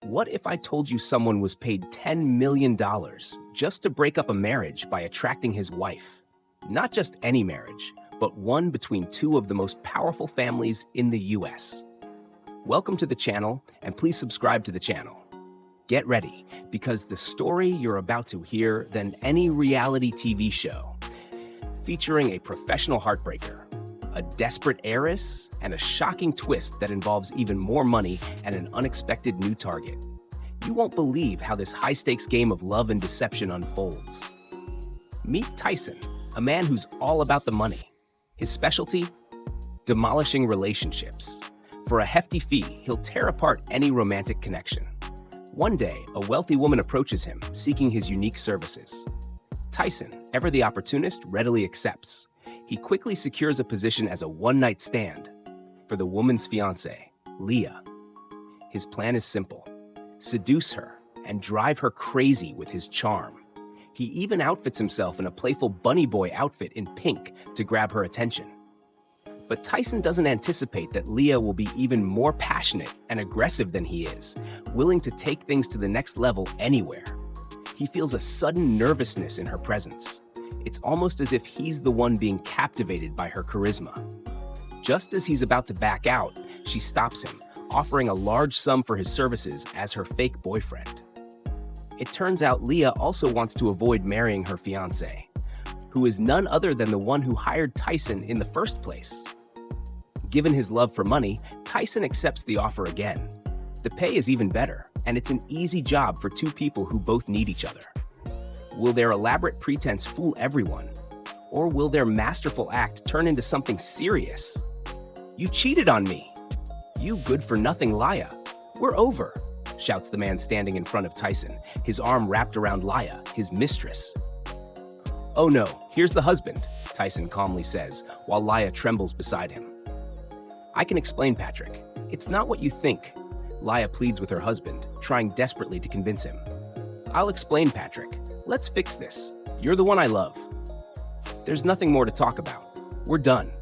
What if I told you someone was paid $10 million just to break up a marriage by attracting his wife? Not just any marriage, but one between two of the most powerful families in the US. Welcome to the channel, and please subscribe to the channel. Get ready, because the story you're about to hear than any reality TV show, featuring a professional heartbreaker, a desperate heiress, and a shocking twist that involves even more money and an unexpected new target. You won't believe how this high-stakes game of love and deception unfolds. Meet Tyson, a man who's all about the money. His specialty? Demolishing relationships. For a hefty fee, he'll tear apart any romantic connection. One day, a wealthy woman approaches him, seeking his unique services. Tyson, ever the opportunist, readily accepts. He quickly secures a position as a one-night stand for the woman's fiancée, Leah. His plan is simple: seduce her and drive her crazy with his charm. He even outfits himself in a playful bunny boy outfit in pink to grab her attention. But Tyson doesn't anticipate that Leah will be even more passionate and aggressive than he is, willing to take things to the next level anywhere. He feels a sudden nervousness in her presence. It's almost as if he's the one being captivated by her charisma. Just as he's about to back out, she stops him, offering a large sum for his services as her fake boyfriend. It turns out Leah also wants to avoid marrying her fiancé, who is none other than the one who hired Tyson in the first place. Given his love for money, Tyson accepts the offer again. The pay is even better, and it's an easy job for two people who both need each other. Will their elaborate pretense fool everyone? Or will their masterful act turn into something serious? "You cheated on me! You good-for-nothing liar! We're over!" shouts the man standing in front of Tyson, his arm wrapped around Leah, his mistress. "Oh no, here's the husband," Tyson calmly says, while Leah trembles beside him. "I can explain, Patrick. It's not what you think," Leah pleads with her husband, trying desperately to convince him. "I'll explain, Patrick. Let's fix this. You're the one I love. There's nothing more to talk about. We're done.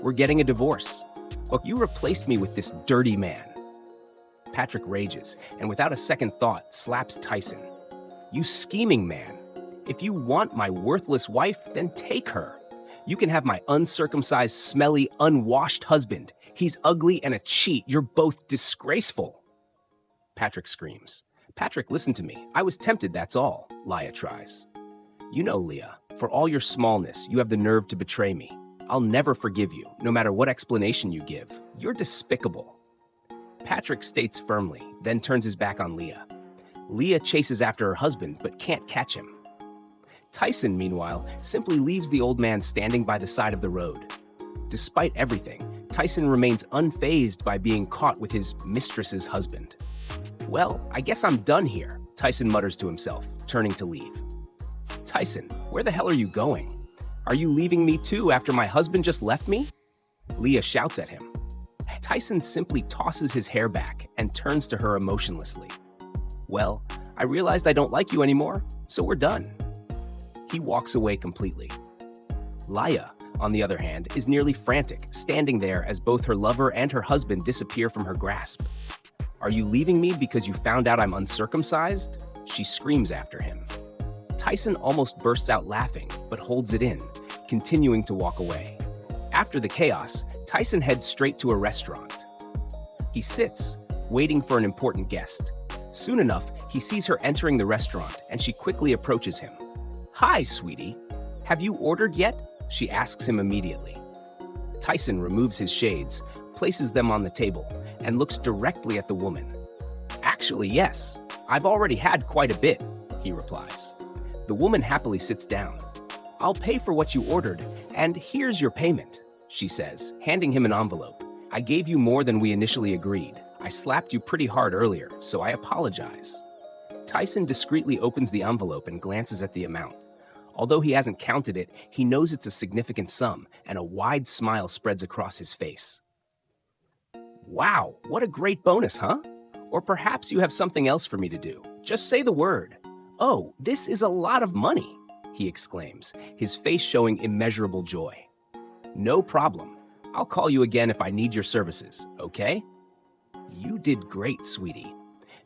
We're getting a divorce. Look, you replaced me with this dirty man." Patrick rages, and without a second thought, slaps Tyson. "You scheming man. If you want my worthless wife, then take her. You can have my uncircumcised, smelly, unwashed husband. He's ugly and a cheat. You're both disgraceful." Patrick screams. "Patrick, listen to me. I was tempted, that's all," Leah tries. "You know, Leah, for all your smallness, you have the nerve to betray me. I'll never forgive you, no matter what explanation you give. You're despicable." Patrick states firmly, then turns his back on Leah. Leah chases after her husband, but can't catch him. Tyson, meanwhile, simply leaves the old man standing by the side of the road. Despite everything, Tyson remains unfazed by being caught with his mistress's husband. "Well, I guess I'm done here," Tyson mutters to himself, turning to leave. "Tyson, where the hell are you going? Are you leaving me too after my husband just left me?" Leah shouts at him. Tyson simply tosses his hair back and turns to her emotionlessly. "Well, I realized I don't like you anymore, so we're done." He walks away completely. Leah, on the other hand, is nearly frantic, standing there as both her lover and her husband disappear from her grasp. "Are you leaving me because you found out I'm uncircumcised?" she screams after him. Tyson almost bursts out laughing, but holds it in, continuing to walk away. After the chaos, Tyson heads straight to a restaurant. He sits, waiting for an important guest. Soon enough, he sees her entering the restaurant, and she quickly approaches him. "Hi, sweetie. Have you ordered yet?" she asks him immediately. Tyson removes his shades, places them on the table, and looks directly at the woman. "Actually, yes. I've already had quite a bit," he replies. The woman happily sits down. "I'll pay for what you ordered, and here's your payment," she says, handing him an envelope. "I gave you more than we initially agreed. I slapped you pretty hard earlier, so I apologize." Tyson discreetly opens the envelope and glances at the amount. Although he hasn't counted it, he knows it's a significant sum, and a wide smile spreads across his face. "Wow, what a great bonus, huh? Or perhaps you have something else for me to do. Just say the word." "Oh, this is a lot of money," he exclaims, his face showing immeasurable joy. "No problem. I'll call you again if I need your services, okay?" "You did great, sweetie."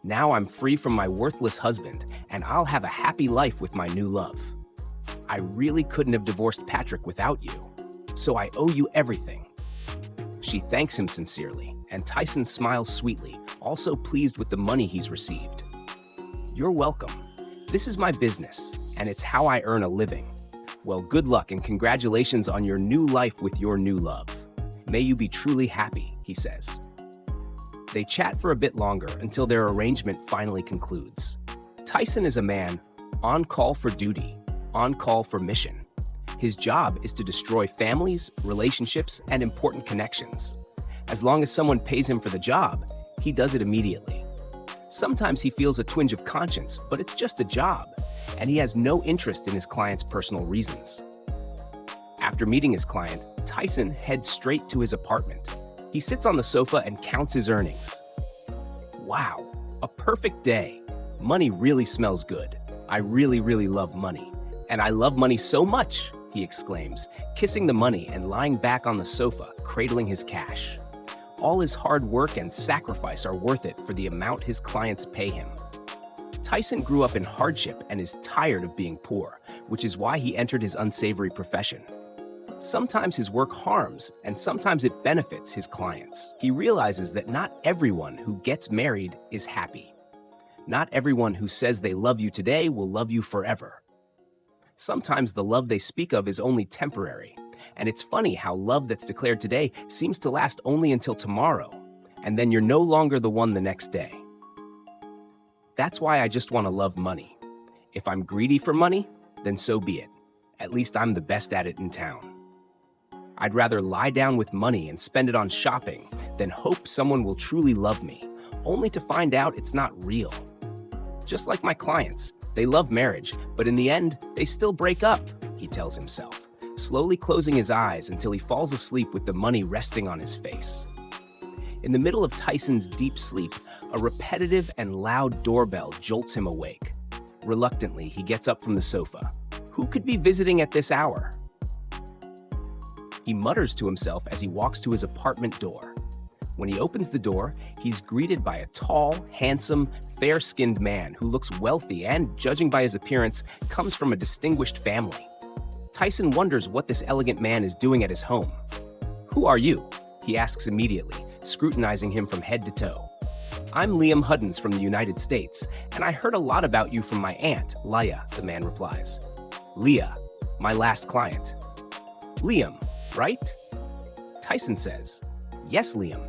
Now I'm free from my worthless husband, and I'll have a happy life with my new love. I really couldn't have divorced Patrick without you, so I owe you everything." She thanks him sincerely, and Tyson smiles sweetly, also pleased with the money he's received. "You're welcome. This is my business, and it's how I earn a living. Well, good luck and congratulations on your new life with your new love. May you be truly happy," he says. They chat for a bit longer until their arrangement finally concludes. Tyson is a man on call for duty, on call for mission. His job is to destroy families, relationships, and important connections. As long as someone pays him for the job, he does it immediately. Sometimes he feels a twinge of conscience, but it's just a job, and he has no interest in his client's personal reasons. After meeting his client, Tyson heads straight to his apartment. He sits on the sofa and counts his earnings. "Wow, a perfect day. Money really smells good. I really love money. And I love money so much," he exclaims, kissing the money and lying back on the sofa, cradling his cash. All his hard work and sacrifice are worth it for the amount his clients pay him. Tyson grew up in hardship and is tired of being poor, which is why he entered his unsavory profession. Sometimes his work harms, and sometimes it benefits his clients. He realizes that not everyone who gets married is happy. Not everyone who says they love you today will love you forever. Sometimes the love they speak of is only temporary, and it's funny how love that's declared today seems to last only until tomorrow, and then you're no longer the one the next day. That's why I just want to love money. If I'm greedy for money, then so be it. At least I'm the best at it in town. I'd rather lie down with money and spend it on shopping than hope someone will truly love me, only to find out it's not real. Just like my clients, they love marriage, but in the end, they still break up, he tells himself, slowly closing his eyes until he falls asleep with the money resting on his face. In the middle of Tyson's deep sleep, a repetitive and loud doorbell jolts him awake. Reluctantly, he gets up from the sofa. Who could be visiting at this hour? He mutters to himself as he walks to his apartment door. When he opens the door, he's greeted by a tall, handsome, fair-skinned man who looks wealthy and, judging by his appearance, comes from a distinguished family. Tyson wonders what this elegant man is doing at his home. "Who are you?" he asks immediately, scrutinizing him from head to toe. "I'm Liam Huddins from the United States, and I heard a lot about you from my aunt, Leah," the man replies. "Leah, my last client." "Liam, right?" Tyson says. "Yes, Liam.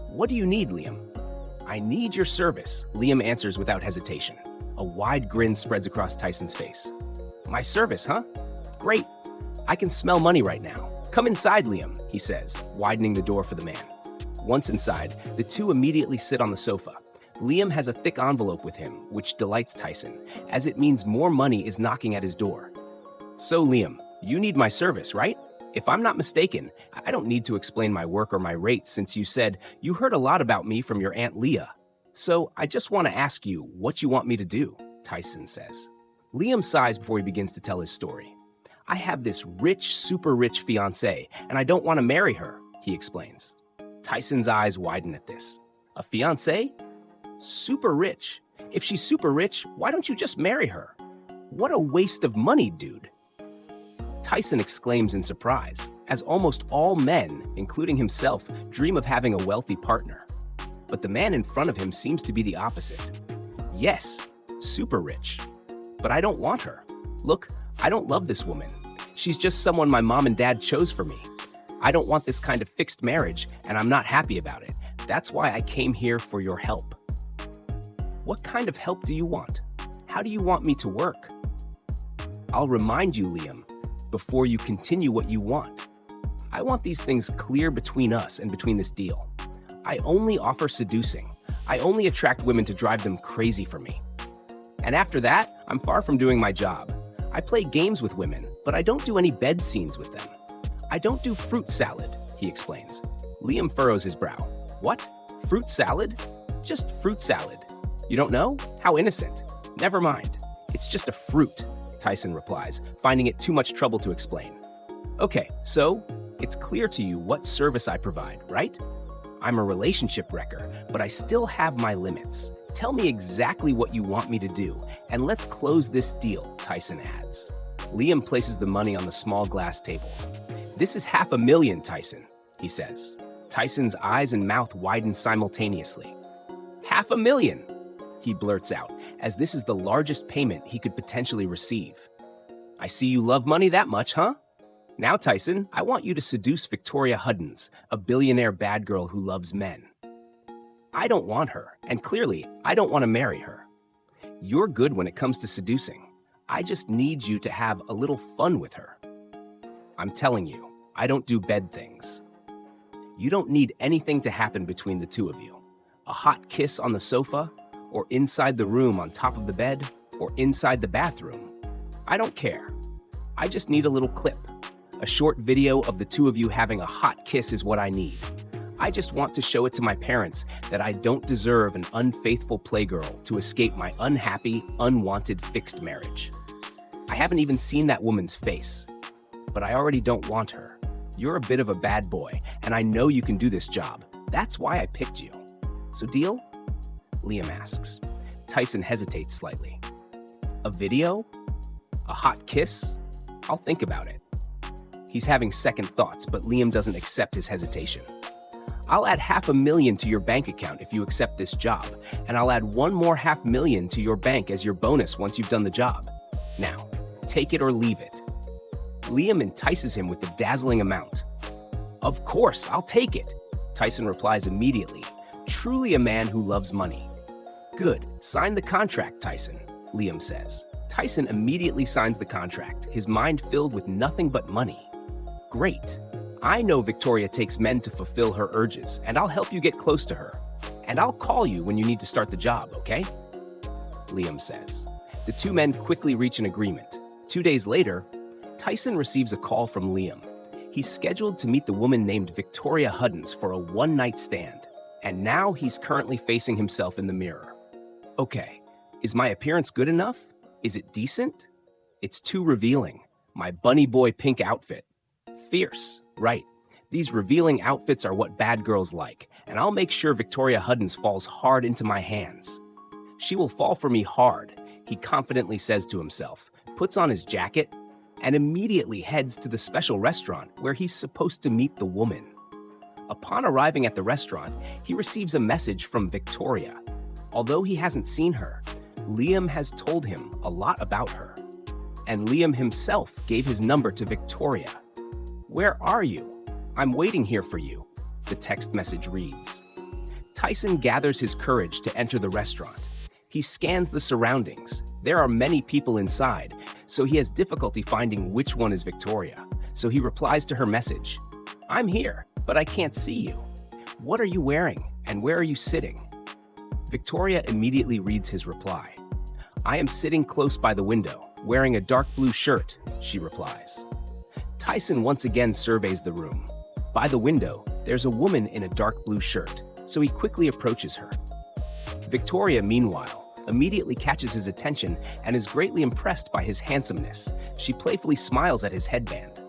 What do you need, Liam?" "I need your service," Liam answers without hesitation. A wide grin spreads across Tyson's face. "My service, huh? Great. I can smell money right now. Come inside, Liam," he says, widening the door for the man. Once inside, the two immediately sit on the sofa. Liam has a thick envelope with him, which delights Tyson, as it means more money is knocking at his door. "So, Liam, you need my service, right? If I'm not mistaken, I don't need to explain my work or my rates since you said you heard a lot about me from your Aunt Leah. So I just want to ask you what you want me to do," Tyson says. Liam sighs before he begins to tell his story. "I have this rich, super rich fiancée, and I don't want to marry her," he explains. Tyson's eyes widen at this. "A fiancée? Super rich? If she's super rich, why don't you just marry her? What a waste of money, dude." Tyson exclaims in surprise, as almost all men, including himself, dream of having a wealthy partner. But the man in front of him seems to be the opposite. "Yes, super rich. But I don't want her. Look, I don't love this woman. She's just someone my mom and dad chose for me. I don't want this kind of fixed marriage, and I'm not happy about it. That's why I came here for your help." "What kind of help do you want? How do you want me to work?" "I'll remind you, Liam, before you continue what you want. I want these things clear between us and between this deal. I only offer seducing. I only attract women to drive them crazy for me. And after that, I'm far from doing my job. I play games with women, but I don't do any bed scenes with them. I don't do fruit salad," he explains. Liam furrows his brow. "What? Fruit salad? Just fruit salad. You don't know? How innocent. Never mind. It's just a fruit," Tyson replies, finding it too much trouble to explain. "Okay, so it's clear to you what service I provide, right? I'm a relationship wrecker, but I still have my limits. Tell me exactly what you want me to do, and let's close this deal, Tyson adds. Liam places the money on the small glass table. This is $500,000, Tyson, he says. Tyson's eyes and mouth widen simultaneously. $500,000, he blurts out, as this is the largest payment he could potentially receive. I see you love money that much, huh? Now, Tyson, I want you to seduce Victoria Huddins, a billionaire bad girl who loves men. I don't want her, and clearly, I don't want to marry her. You're good when it comes to seducing. I just need you to have a little fun with her. I'm telling you, I don't do bed things. You don't need anything to happen between the two of you. A hot kiss on the sofa, or inside the room on top of the bed, or inside the bathroom. I don't care. I just need a little clip. A short video of the two of you having a hot kiss is what I need. I just want to show it to my parents that I don't deserve an unfaithful playgirl to escape my unhappy, unwanted fixed marriage. I haven't even seen that woman's face, but I already don't want her. You're a bit of a bad boy, and I know you can do this job. That's why I picked you. So deal? Liam asks. Tyson hesitates slightly. A video? A hot kiss? I'll think about it. He's having second thoughts, but Liam doesn't accept his hesitation. I'll add $500,000 to your bank account if you accept this job, and I'll add one more $500,000 to your bank as your bonus once you've done the job. Now, take it or leave it. Liam entices him with the dazzling amount. Of course, I'll take it, Tyson replies immediately, truly a man who loves money. Good, sign the contract, Tyson, Liam says. Tyson immediately signs the contract, his mind filled with nothing but money. Great. I know Victoria takes men to fulfill her urges, and I'll help you get close to her. And I'll call you when you need to start the job, okay? Liam says. The two men quickly reach an agreement. 2 days later, Tyson receives a call from Liam. He's scheduled to meet the woman named Victoria Huddins for a one-night stand, and now he's currently facing himself in the mirror. Okay, is my appearance good enough? Is it decent? It's too revealing. My bunny boy pink outfit. Fierce, right. These revealing outfits are what bad girls like, and I'll make sure Victoria Huddins falls hard into my hands. She will fall for me hard, he confidently says to himself, puts on his jacket, and immediately heads to the special restaurant where he's supposed to meet the woman. Upon arriving at the restaurant, he receives a message from Victoria. Although he hasn't seen her, Liam has told him a lot about her. And Liam himself gave his number to Victoria. Where are you? I'm waiting here for you, the text message reads. Tyson gathers his courage to enter the restaurant. He scans the surroundings. There are many people inside, so he has difficulty finding which one is Victoria. So he replies to her message. I'm here, but I can't see you. What are you wearing, and where are you sitting? Victoria immediately reads his reply. I am sitting close by the window, wearing a dark blue shirt, she replies. Tyson once again surveys the room. By the window, there's a woman in a dark blue shirt, so he quickly approaches her. Victoria, meanwhile, immediately catches his attention and is greatly impressed by his handsomeness. She playfully smiles at his headband.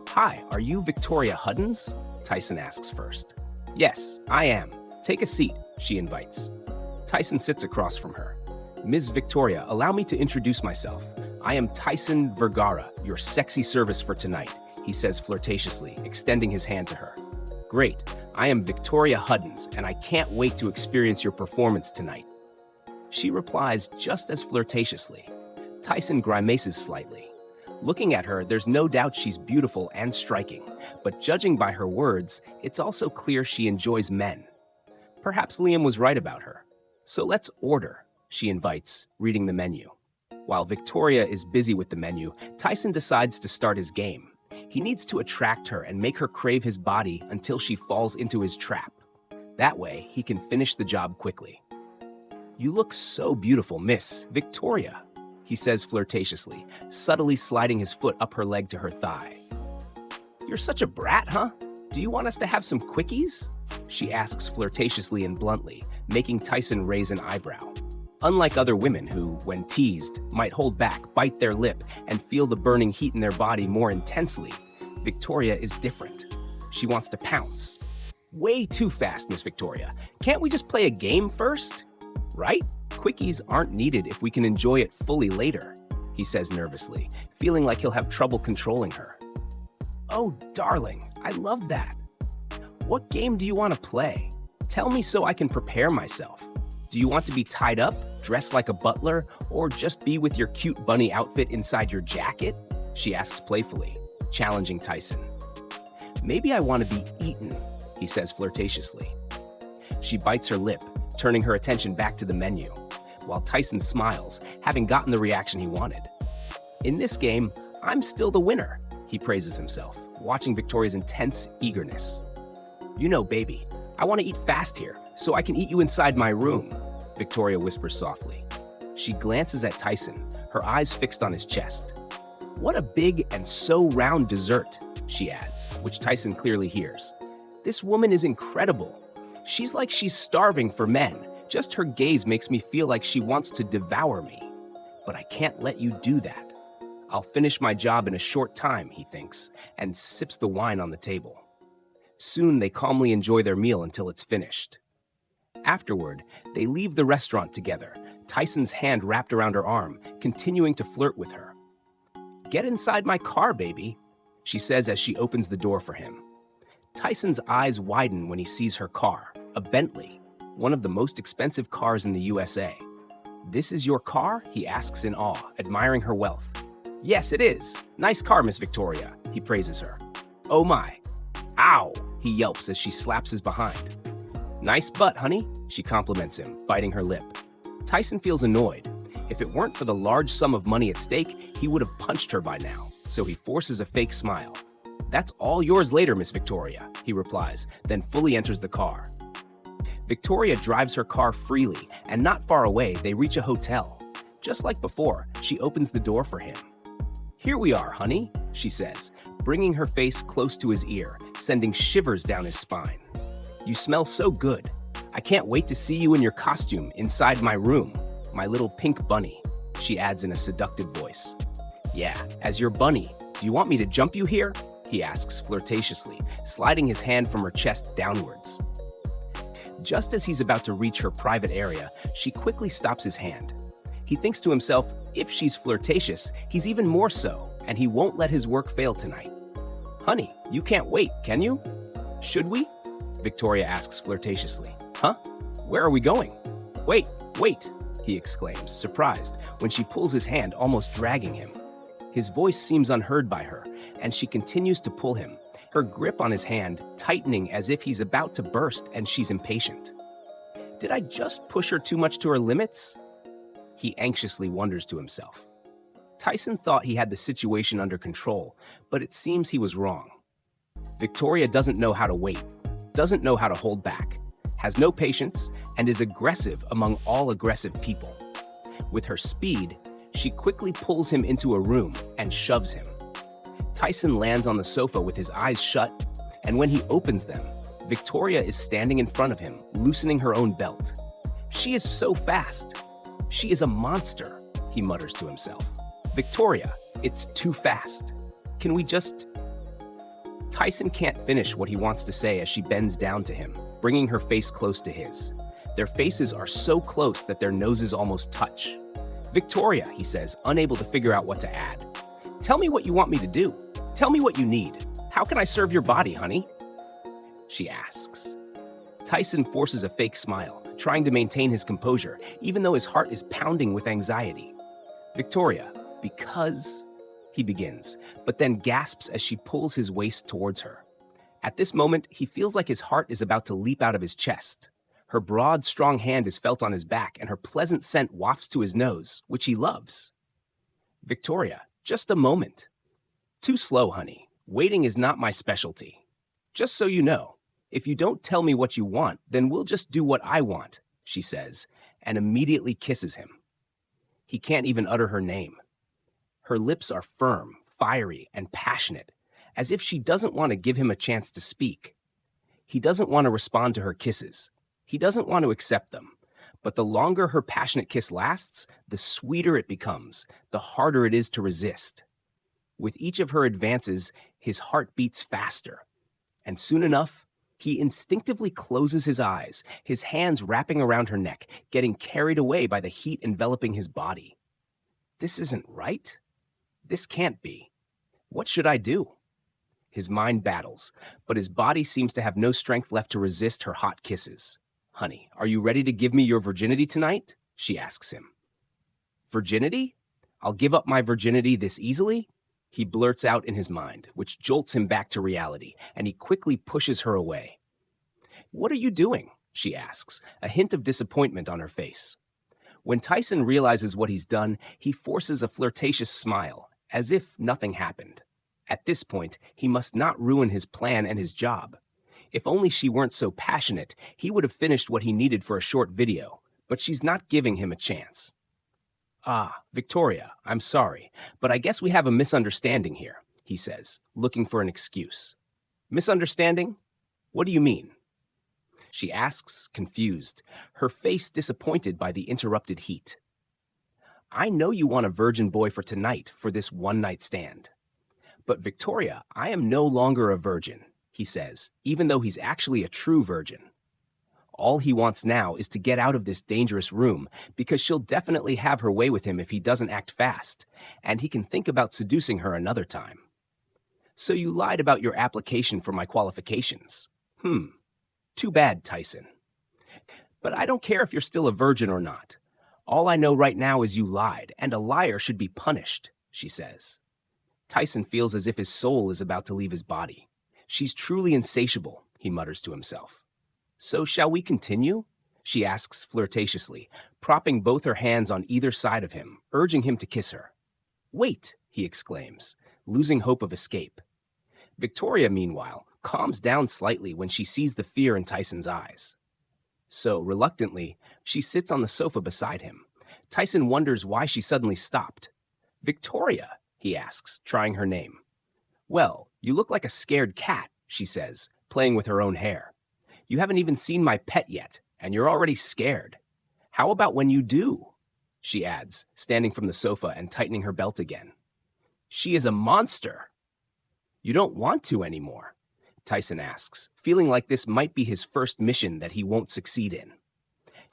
Hi, are you Victoria Huddins? Tyson asks first. Yes, I am. Take a seat, she invites. Tyson sits across from her. Ms. Victoria, allow me to introduce myself. I am Tyson Vergara, your sexy service for tonight, he says flirtatiously, extending his hand to her. Great, I am Victoria Huddins, and I can't wait to experience your performance tonight. She replies just as flirtatiously. Tyson grimaces slightly. Looking at her, there's no doubt she's beautiful and striking, but judging by her words, it's also clear she enjoys men. Perhaps Liam was right about her. So let's order, she invites, reading the menu. While Victoria is busy with the menu, Tyson decides to start his game. He needs to attract her and make her crave his body until she falls into his trap. That way, he can finish the job quickly. You look so beautiful, Miss Victoria, he says flirtatiously, subtly sliding his foot up her leg to her thigh. You're such a brat, huh? Do you want us to have some quickies? She asks flirtatiously and bluntly, making Tyson raise an eyebrow. Unlike other women who, when teased, might hold back, bite their lip, and feel the burning heat in their body more intensely, Victoria is different. She wants to pounce. Way too fast, Miss Victoria. Can't we just play a game first? Right? Quickies aren't needed if we can enjoy it fully later, he says nervously, feeling like he'll have trouble controlling her. Oh, darling, I love that. What game do you want to play? Tell me so I can prepare myself. Do you want to be tied up, dressed like a butler, or just be with your cute bunny outfit inside your jacket? She asks playfully, challenging Tyson. Maybe I want to be eaten, he says flirtatiously. She bites her lip, turning her attention back to the menu, while Tyson smiles, having gotten the reaction he wanted. In this game, I'm still the winner, he praises himself, watching Victoria's intense eagerness. You know, baby, I want to eat fast here, so I can eat you inside my room, Victoria whispers softly. She glances at Tyson, her eyes fixed on his chest. What a big and so round dessert, she adds, which Tyson clearly hears. This woman is incredible. She's like she's starving for men. Just her gaze makes me feel like she wants to devour me. But I can't let you do that. I'll finish my job in a short time, he thinks, and sips the wine on the table. Soon they calmly enjoy their meal until it's finished. Afterward, they leave the restaurant together, Tyson's hand wrapped around her arm, continuing to flirt with her. Get inside my car, baby, she says as she opens the door for him. Tyson's eyes widen when he sees her car, a Bentley, one of the most expensive cars in the USA. This is your car? He asks in awe, admiring her wealth. Yes, it is. Nice car, Miss Victoria, he praises her. Oh my. Ow, he yelps as she slaps his behind. Nice butt, honey, she compliments him, biting her lip. Tyson feels annoyed. If it weren't for the large sum of money at stake, he would have punched her by now, so he forces a fake smile. That's all yours later, Miss Victoria, he replies, then fully enters the car. Victoria drives her car freely, and not far away, they reach a hotel. Just like before, she opens the door for him. Here we are, honey, she says, bringing her face close to his ear, sending shivers down his spine. You smell so good. I can't wait to see you in your costume inside my room, my little pink bunny, she adds in a seductive voice. Yeah, as your bunny, do you want me to jump you here? He asks flirtatiously, sliding his hand from her chest downwards. Just as he's about to reach her private area, she quickly stops his hand. He thinks to himself, if she's flirtatious, he's even more so, and he won't let his work fail tonight. Honey, you can't wait, can you? Should we? Victoria asks flirtatiously. Huh? Where are we going? Wait, he exclaims, surprised, when she pulls his hand, almost dragging him. His voice seems unheard by her, and she continues to pull him, her grip on his hand tightening as if he's about to burst and she's impatient. Did I just push her too much to her limits? He anxiously wonders to himself. Tyson thought he had the situation under control, but it seems he was wrong. Victoria doesn't know how to wait, doesn't know how to hold back, has no patience, and is aggressive among all aggressive people. With her speed, she quickly pulls him into a room and shoves him. Tyson lands on the sofa with his eyes shut, and when he opens them, Victoria is standing in front of him, loosening her own belt. She is so fast. She is a monster, he mutters to himself. Victoria, it's too fast. Can we just... Tyson can't finish what he wants to say as she bends down to him, bringing her face close to his. Their faces are so close that their noses almost touch. Victoria, he says, unable to figure out what to add. Tell me what you want me to do. Tell me what you need. How can I serve your body, honey? She asks. Tyson forces a fake smile, trying to maintain his composure, even though his heart is pounding with anxiety. Victoria, because... he begins, but then gasps as she pulls his waist towards her. At this moment, he feels like his heart is about to leap out of his chest. Her broad, strong hand is felt on his back, and her pleasant scent wafts to his nose, which he loves. Victoria, just a moment. Too slow, honey. Waiting is not my specialty. Just so you know, if you don't tell me what you want, then we'll just do what I want, she says, and immediately kisses him. He can't even utter her name. Her lips are firm, fiery, and passionate, as if she doesn't want to give him a chance to speak. He doesn't want to respond to her kisses. He doesn't want to accept them. But the longer her passionate kiss lasts, the sweeter it becomes, the harder it is to resist. With each of her advances, his heart beats faster. And soon enough, He instinctively closes his eyes, his hands wrapping around her neck, getting carried away by the heat enveloping his body. This isn't right. This can't be. What should I do? His mind battles, but his body seems to have no strength left to resist her hot kisses. Honey, are you ready to give me your virginity tonight? She asks him. Virginity? I'll give up my virginity this easily? He blurts out in his mind, which jolts him back to reality, and he quickly pushes her away. What are you doing? She asks, a hint of disappointment on her face. When Tyson realizes what he's done, he forces a flirtatious smile, as if nothing happened. At this point, he must not ruin his plan and his job. If only she weren't so passionate, he would have finished what he needed for a short video, but she's not giving him a chance. Ah, Victoria, I'm sorry, but I guess we have a misunderstanding here, he says, looking for an excuse. Misunderstanding? What do you mean? She asks, confused, her face disappointed by the interrupted heat. I know you want a virgin boy for tonight, for this one-night stand. But Victoria, I am no longer a virgin, he says, even though he's actually a true virgin. All he wants now is to get out of this dangerous room, because she'll definitely have her way with him if he doesn't act fast, and he can think about seducing her another time. So you lied about your application for my qualifications. Too bad, Tyson. But I don't care if you're still a virgin or not. All I know right now is you lied, and a liar should be punished, she says. Tyson feels as if his soul is about to leave his body. She's truly insatiable, he mutters to himself. So shall we continue? She asks flirtatiously, propping both her hands on either side of him, urging him to kiss her. Wait, he exclaims, losing hope of escape. Victoria, meanwhile, calms down slightly when she sees the fear in Tyson's eyes. So, reluctantly, she sits on the sofa beside him. Tyson wonders why she suddenly stopped. Victoria, he asks, trying her name. Well, you look like a scared cat, she says, playing with her own hair. You haven't even seen my pet yet, and you're already scared. How about when you do? She adds, standing from the sofa and tightening her belt again. She is a monster. You don't want to anymore, Tyson asks, feeling like this might be his first mission that he won't succeed in.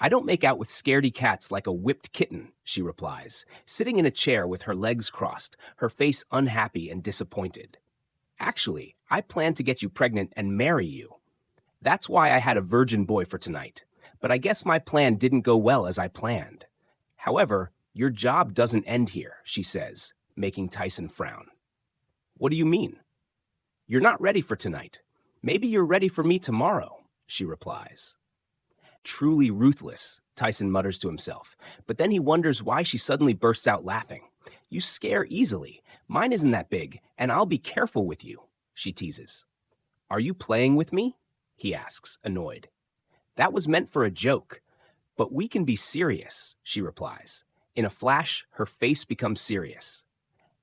I don't make out with scaredy cats like a whipped kitten, she replies, sitting in a chair with her legs crossed, her face unhappy and disappointed. Actually, I plan to get you pregnant and marry you. That's why I had a virgin boy for tonight, but I guess my plan didn't go well as I planned. However, your job doesn't end here, she says, making Tyson frown. What do you mean? You're not ready for tonight. Maybe you're ready for me tomorrow, she replies. Truly ruthless, Tyson mutters to himself, but then he wonders why she suddenly bursts out laughing. You scare easily. Mine isn't that big, and I'll be careful with you, she teases. Are you playing with me? He asks, annoyed. That was meant for a joke, but we can be serious, she replies. In a flash, her face becomes serious.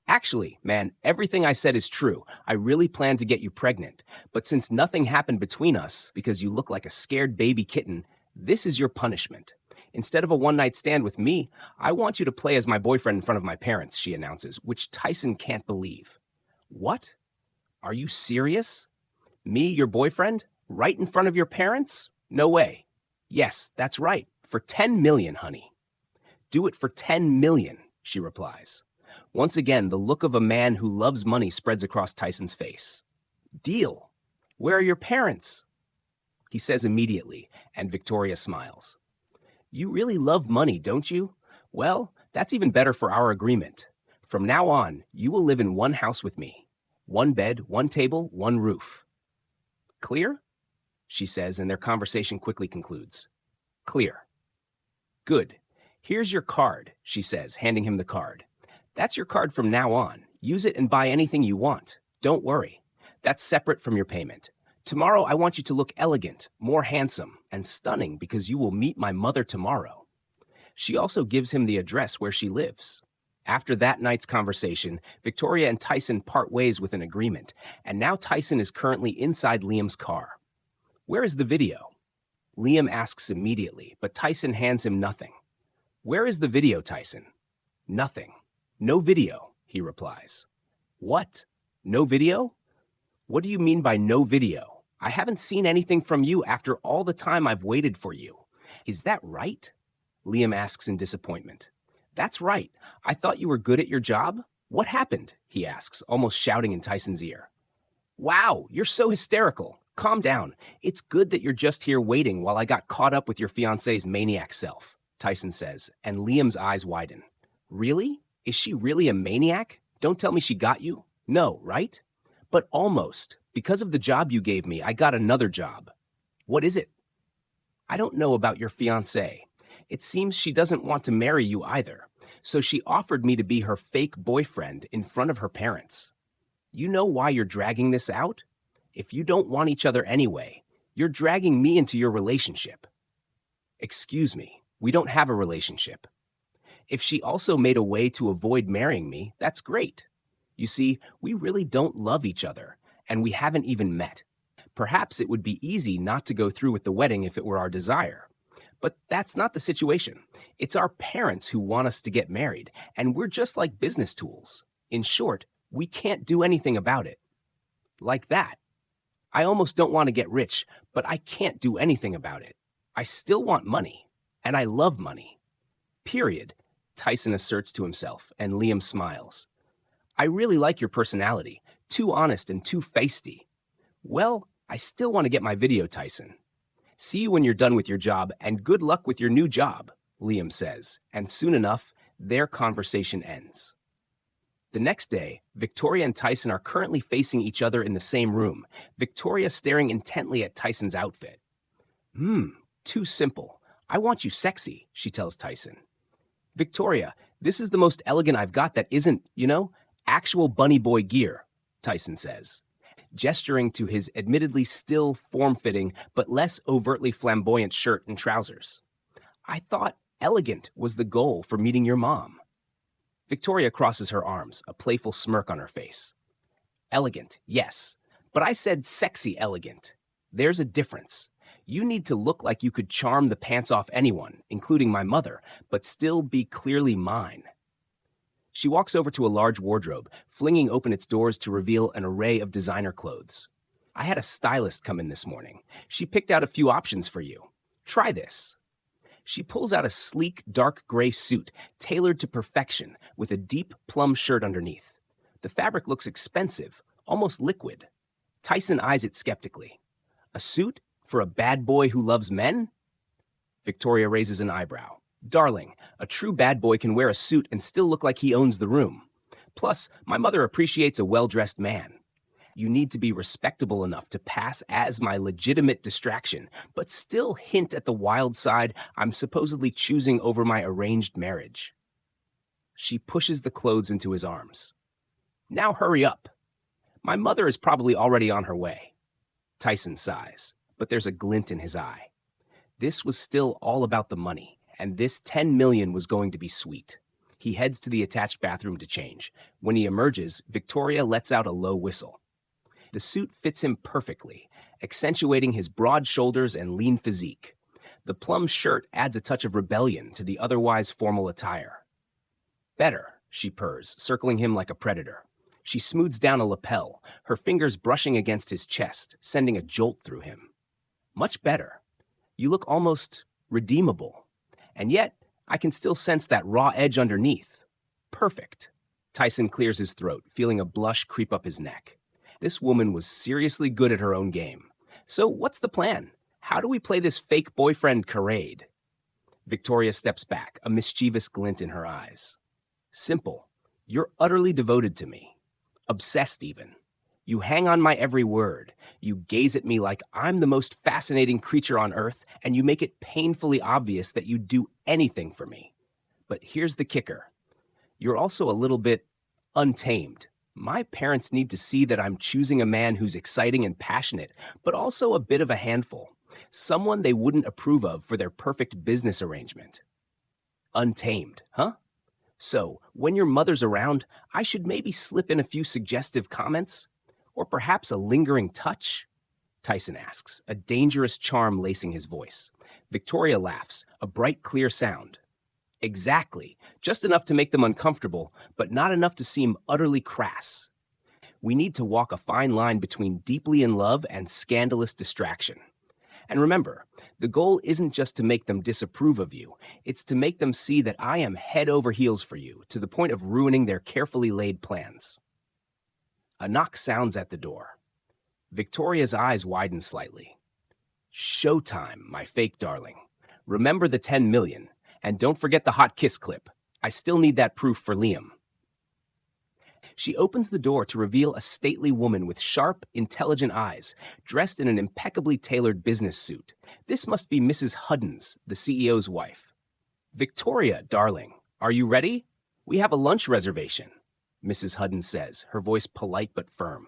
Actually, man, everything I said is true. I really planned to get you pregnant, but since nothing happened between us because you look like a scared baby kitten, this is your punishment. Instead of a one-night stand with me, I want you to play as my boyfriend in front of my parents, she announces, which Tyson can't believe. What? Are you serious? Me, your boyfriend? Right in front of your parents? No way. Yes, that's right. For 10 million, honey. Do it for 10 million, she replies. Once again, the look of a man who loves money spreads across Tyson's face. Deal. Where are your parents? He says immediately, and Victoria smiles. You really love money, don't you? Well, that's even better for our agreement. From now on, you will live in one house with me. One bed, one table, one roof. Clear? She says, and their conversation quickly concludes. Clear. Good. Here's your card, she says, handing him the card. That's your card from now on. Use it and buy anything you want. Don't worry. That's separate from your payment. Tomorrow, I want you to look elegant, more handsome, and stunning because you will meet my mother tomorrow. She also gives him the address where she lives. After that night's conversation, Victoria and Tyson part ways with an agreement, and now Tyson is currently inside Liam's car. Where is the video? Liam asks immediately, but Tyson hands him nothing. Where is the video, Tyson? Nothing. No video, he replies. What? No video? What do you mean by no video? I haven't seen anything from you after all the time I've waited for you. Is that right? Liam asks in disappointment. That's right. I thought you were good at your job. What happened? He asks, almost shouting in Tyson's ear. Wow, you're so hysterical. Calm down. It's good that you're just here waiting while I got caught up with your fiancé's maniac self, Tyson says, and Liam's eyes widen. Really? Is she really a maniac? Don't tell me she got you. No, right? But almost. Because of the job you gave me, I got another job. What is it? I don't know about your fiancé. It seems she doesn't want to marry you either, so she offered me to be her fake boyfriend in front of her parents. You know why you're dragging this out? If you don't want each other anyway, you're dragging me into your relationship. Excuse me, we don't have a relationship. If she also made a way to avoid marrying me, that's great. You see, we really don't love each other, and we haven't even met. Perhaps it would be easy not to go through with the wedding if it were our desire. But that's not the situation. It's our parents who want us to get married, and we're just like business tools. In short, we can't do anything about it. Like that. I almost don't want to get rich, but I can't do anything about it. I still want money, and I love money. Period, Tyson asserts to himself, and Liam smiles. I really like your personality, too honest and too feisty. Well, I still want to get my video, Tyson. See you when you're done with your job, and good luck with your new job, Liam says, and soon enough, their conversation ends. The next day, Victoria and Tyson are currently facing each other in the same room, Victoria staring intently at Tyson's outfit. Too simple. I want you sexy, she tells Tyson. Victoria, this is the most elegant I've got that isn't, actual bunny boy gear, Tyson says, gesturing to his admittedly still form-fitting but less overtly flamboyant shirt and trousers. I thought elegant was the goal for meeting your mom. Victoria crosses her arms, a playful smirk on her face. Elegant, yes, but I said sexy elegant. There's a difference. You need to look like you could charm the pants off anyone, including my mother, but still be clearly mine. She walks over to a large wardrobe, flinging open its doors to reveal an array of designer clothes. I had a stylist come in this morning. She picked out a few options for you. Try this. She pulls out a sleek, dark gray suit, tailored to perfection, with a deep plum shirt underneath. The fabric looks expensive, almost liquid. Tyson eyes it skeptically. A suit for a bad boy who loves men? Victoria raises an eyebrow. Darling, a true bad boy can wear a suit and still look like he owns the room. Plus, my mother appreciates a well-dressed man. You need to be respectable enough to pass as my legitimate distraction, but still hint at the wild side I'm supposedly choosing over my arranged marriage. She pushes the clothes into his arms. Now hurry up. My mother is probably already on her way. Tyson sighs, but there's a glint in his eye. This was still all about the money, and this $10 million was going to be sweet. He heads to the attached bathroom to change. When he emerges, Victoria lets out a low whistle. The suit fits him perfectly, accentuating his broad shoulders and lean physique. The plum shirt adds a touch of rebellion to the otherwise formal attire. Better, she purrs, circling him like a predator. She smooths down a lapel, her fingers brushing against his chest, sending a jolt through him. Much better. You look almost redeemable. And yet, I can still sense that raw edge underneath. Perfect. Tyson clears his throat, feeling a blush creep up his neck. This woman was seriously good at her own game. So what's the plan? How do we play this fake boyfriend charade? Victoria steps back, a mischievous glint in her eyes. Simple. You're utterly devoted to me. Obsessed even. You hang on my every word. You gaze at me like I'm the most fascinating creature on earth, and you make it painfully obvious that you'd do anything for me. But here's the kicker. You're also a little bit untamed. My parents need to see that I'm choosing a man who's exciting and passionate, but also a bit of a handful. Someone they wouldn't approve of for their perfect business arrangement. Untamed, huh? So, when your mother's around, I should maybe slip in a few suggestive comments? Or perhaps a lingering touch? Tyson asks, a dangerous charm lacing his voice. Victoria laughs, a bright, clear sound. Exactly, just enough to make them uncomfortable, but not enough to seem utterly crass. We need to walk a fine line between deeply in love and scandalous distraction. And remember, the goal isn't just to make them disapprove of you, it's to make them see that I am head over heels for you, to the point of ruining their carefully laid plans. A knock sounds at the door. Victoria's eyes widen slightly. Showtime, my fake darling. Remember the 10 million, and don't forget the hot kiss clip. I still need that proof for Liam. She opens the door to reveal a stately woman with sharp, intelligent eyes, dressed in an impeccably tailored business suit. This must be Mrs. Huddens, the CEO's wife. Victoria, darling, are you ready? We have a lunch reservation, Mrs. Huddens says, her voice polite but firm.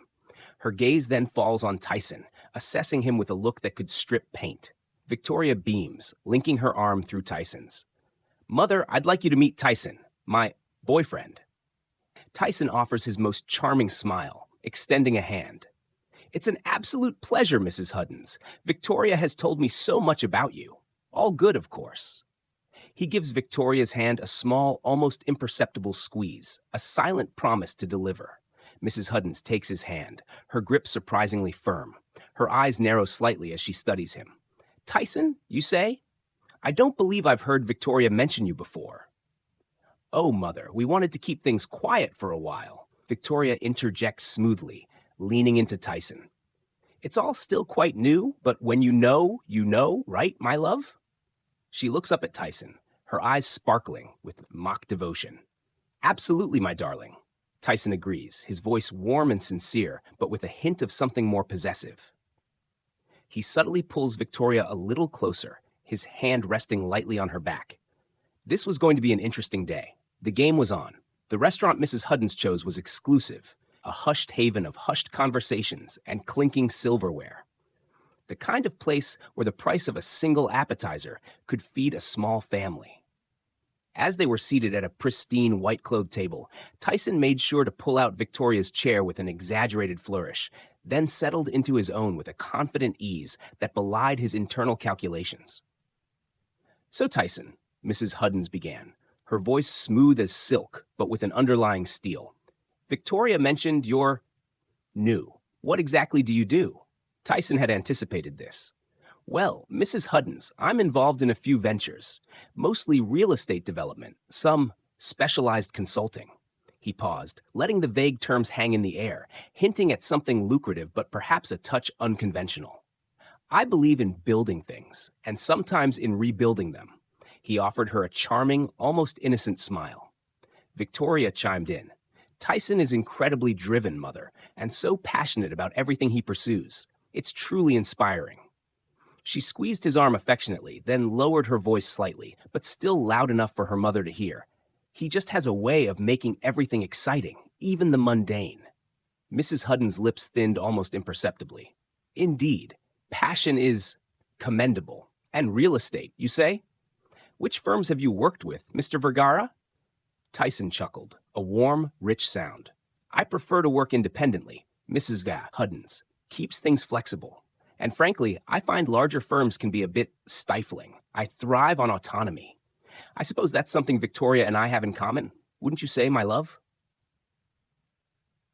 Her gaze then falls on Tyson, assessing him with a look that could strip paint. Victoria beams, linking her arm through Tyson's. Mother, I'd like you to meet Tyson, my boyfriend. Tyson offers his most charming smile, extending a hand. It's an absolute pleasure, Mrs. Huddens. Victoria has told me so much about you. All good, of course. He gives Victoria's hand a small, almost imperceptible squeeze, a silent promise to deliver. Mrs. Huddens takes his hand, her grip surprisingly firm. Her eyes narrow slightly as she studies him. Tyson, you say? I don't believe I've heard Victoria mention you before. Oh, Mother, we wanted to keep things quiet for a while. Victoria interjects smoothly, leaning into Tyson. It's all still quite new, but when you know, right, my love? She looks up at Tyson, her eyes sparkling with mock devotion. Absolutely, my darling. Tyson agrees, his voice warm and sincere, but with a hint of something more possessive. He subtly pulls Victoria a little closer, his hand resting lightly on her back. This was going to be an interesting day. The game was on. The restaurant Mrs. Huddens chose was exclusive, a hushed haven of hushed conversations and clinking silverware. The kind of place where the price of a single appetizer could feed a small family. As they were seated at a pristine white-clothed table, Tyson made sure to pull out Victoria's chair with an exaggerated flourish, then settled into his own with a confident ease that belied his internal calculations. So Tyson, Mrs. Huddens began, her voice smooth as silk, but with an underlying steel. Victoria mentioned you're new. What exactly do you do? Tyson had anticipated this. Well, Mrs. Huddens, I'm involved in a few ventures, mostly real estate development, some specialized consulting. He paused, letting the vague terms hang in the air, hinting at something lucrative but perhaps a touch unconventional. I believe in building things, and sometimes in rebuilding them. He offered her a charming, almost innocent smile. Victoria chimed in. Tyson is incredibly driven, Mother, and so passionate about everything he pursues. It's truly inspiring. She squeezed his arm affectionately, then lowered her voice slightly, but still loud enough for her mother to hear. He just has a way of making everything exciting, even the mundane. Mrs. Huddens' lips thinned almost imperceptibly. Indeed, passion is commendable. And real estate, you say? Which firms have you worked with, Mr. Vergara? Tyson chuckled, a warm, rich sound. I prefer to work independently. Mrs. Huddens keeps things flexible. And frankly, I find larger firms can be a bit stifling. I thrive on autonomy. I suppose that's something Victoria and I have in common. Wouldn't you say, my love?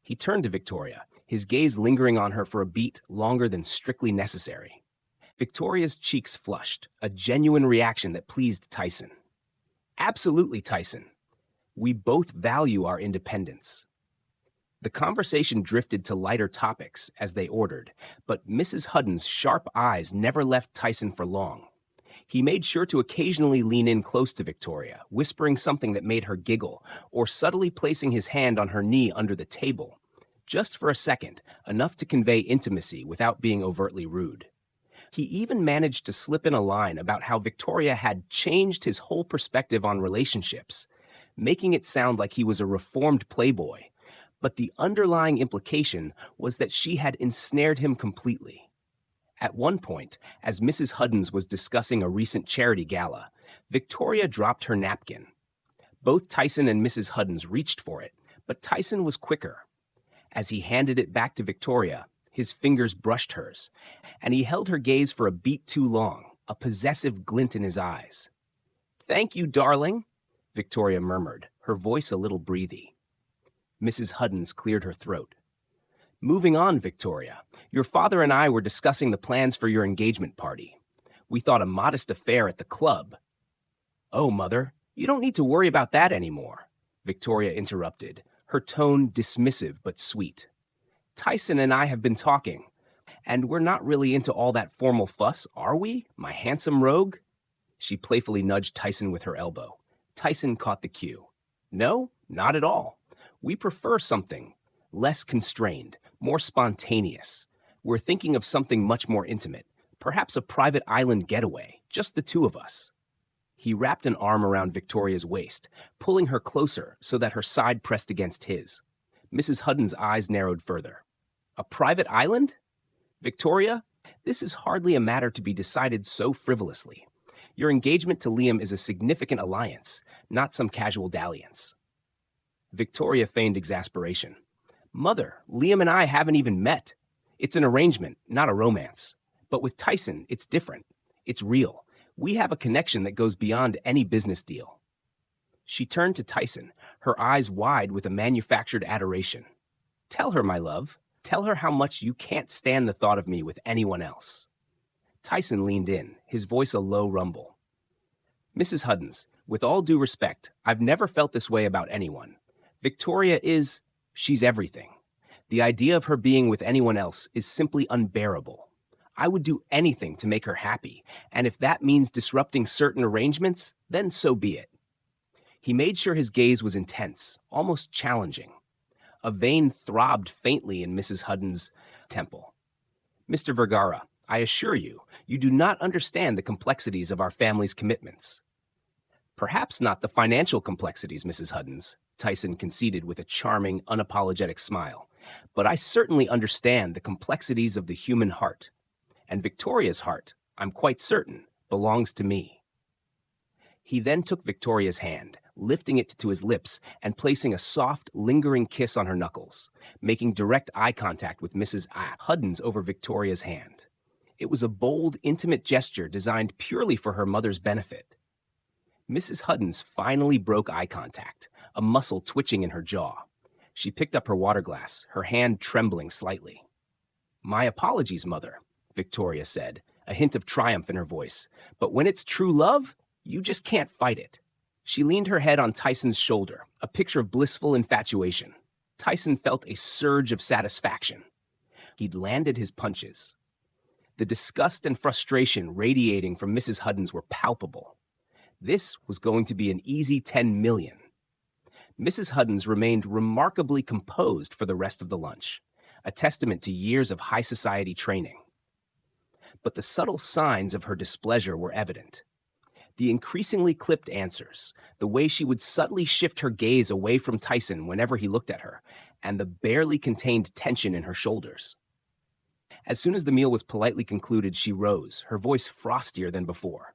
He turned to Victoria, his gaze lingering on her for a beat longer than strictly necessary. Victoria's cheeks flushed, a genuine reaction that pleased Tyson. Absolutely, Tyson. We both value our independence. The conversation drifted to lighter topics as they ordered, but Mrs. Huddens' sharp eyes never left Tyson for long. He made sure to occasionally lean in close to Victoria, whispering something that made her giggle, or subtly placing his hand on her knee under the table. Just for a second, enough to convey intimacy without being overtly rude. He even managed to slip in a line about how Victoria had changed his whole perspective on relationships, making it sound like he was a reformed playboy. But the underlying implication was that she had ensnared him completely. At one point, as Mrs. Huddens was discussing a recent charity gala, Victoria dropped her napkin. Both Tyson and Mrs. Huddens reached for it, but Tyson was quicker. As he handed it back to Victoria, his fingers brushed hers, and he held her gaze for a beat too long, a possessive glint in his eyes. "Thank you, darling," Victoria murmured, her voice a little breathy. Mrs. Huddens cleared her throat. Moving on, Victoria. Your father and I were discussing the plans for your engagement party. We thought a modest affair at the club. Oh, Mother, you don't need to worry about that anymore, Victoria interrupted, her tone dismissive but sweet. Tyson and I have been talking, and we're not really into all that formal fuss, are we, my handsome rogue? She playfully nudged Tyson with her elbow. Tyson caught the cue. No, not at all. We prefer something less constrained, more spontaneous. We're thinking of something much more intimate, perhaps a private island getaway, just the two of us. He wrapped an arm around Victoria's waist, pulling her closer so that her side pressed against his. Mrs. Hutton's eyes narrowed further. A private island? Victoria, this is hardly a matter to be decided so frivolously. Your engagement to Liam is a significant alliance, not some casual dalliance. Victoria feigned exasperation. Mother, Liam and I haven't even met. It's an arrangement, not a romance. But with Tyson, it's different. It's real. We have a connection that goes beyond any business deal. She turned to Tyson, her eyes wide with a manufactured adoration. Tell her, my love. Tell her how much you can't stand the thought of me with anyone else. Tyson leaned in, his voice a low rumble. Mrs. Huddens, with all due respect, I've never felt this way about anyone. Victoria she's everything. The idea of her being with anyone else is simply unbearable. I would do anything to make her happy, and if that means disrupting certain arrangements, then so be it. He made sure his gaze was intense, almost challenging. A vein throbbed faintly in Mrs. Hutton's temple. Mr. Vergara, I assure you, you do not understand the complexities of our family's commitments. Perhaps not the financial complexities, Mrs. Huddens, Tyson conceded with a charming, unapologetic smile. But I certainly understand the complexities of the human heart. And Victoria's heart, I'm quite certain, belongs to me. He then took Victoria's hand, lifting it to his lips and placing a soft, lingering kiss on her knuckles, making direct eye contact with Mrs. Huddens over Victoria's hand. It was a bold, intimate gesture designed purely for her mother's benefit. Mrs. Huddens finally broke eye contact, a muscle twitching in her jaw. She picked up her water glass, her hand trembling slightly. My apologies, Mother, Victoria said, a hint of triumph in her voice. But when it's true love, you just can't fight it. She leaned her head on Tyson's shoulder, a picture of blissful infatuation. Tyson felt a surge of satisfaction. He'd landed his punches. The disgust and frustration radiating from Mrs. Huddens were palpable. This was going to be an easy 10 million. Mrs. Huddens remained remarkably composed for the rest of the lunch, a testament to years of high society training. But the subtle signs of her displeasure were evident. The increasingly clipped answers, the way she would subtly shift her gaze away from Tyson whenever he looked at her, and the barely contained tension in her shoulders. As soon as the meal was politely concluded, she rose, her voice frostier than before.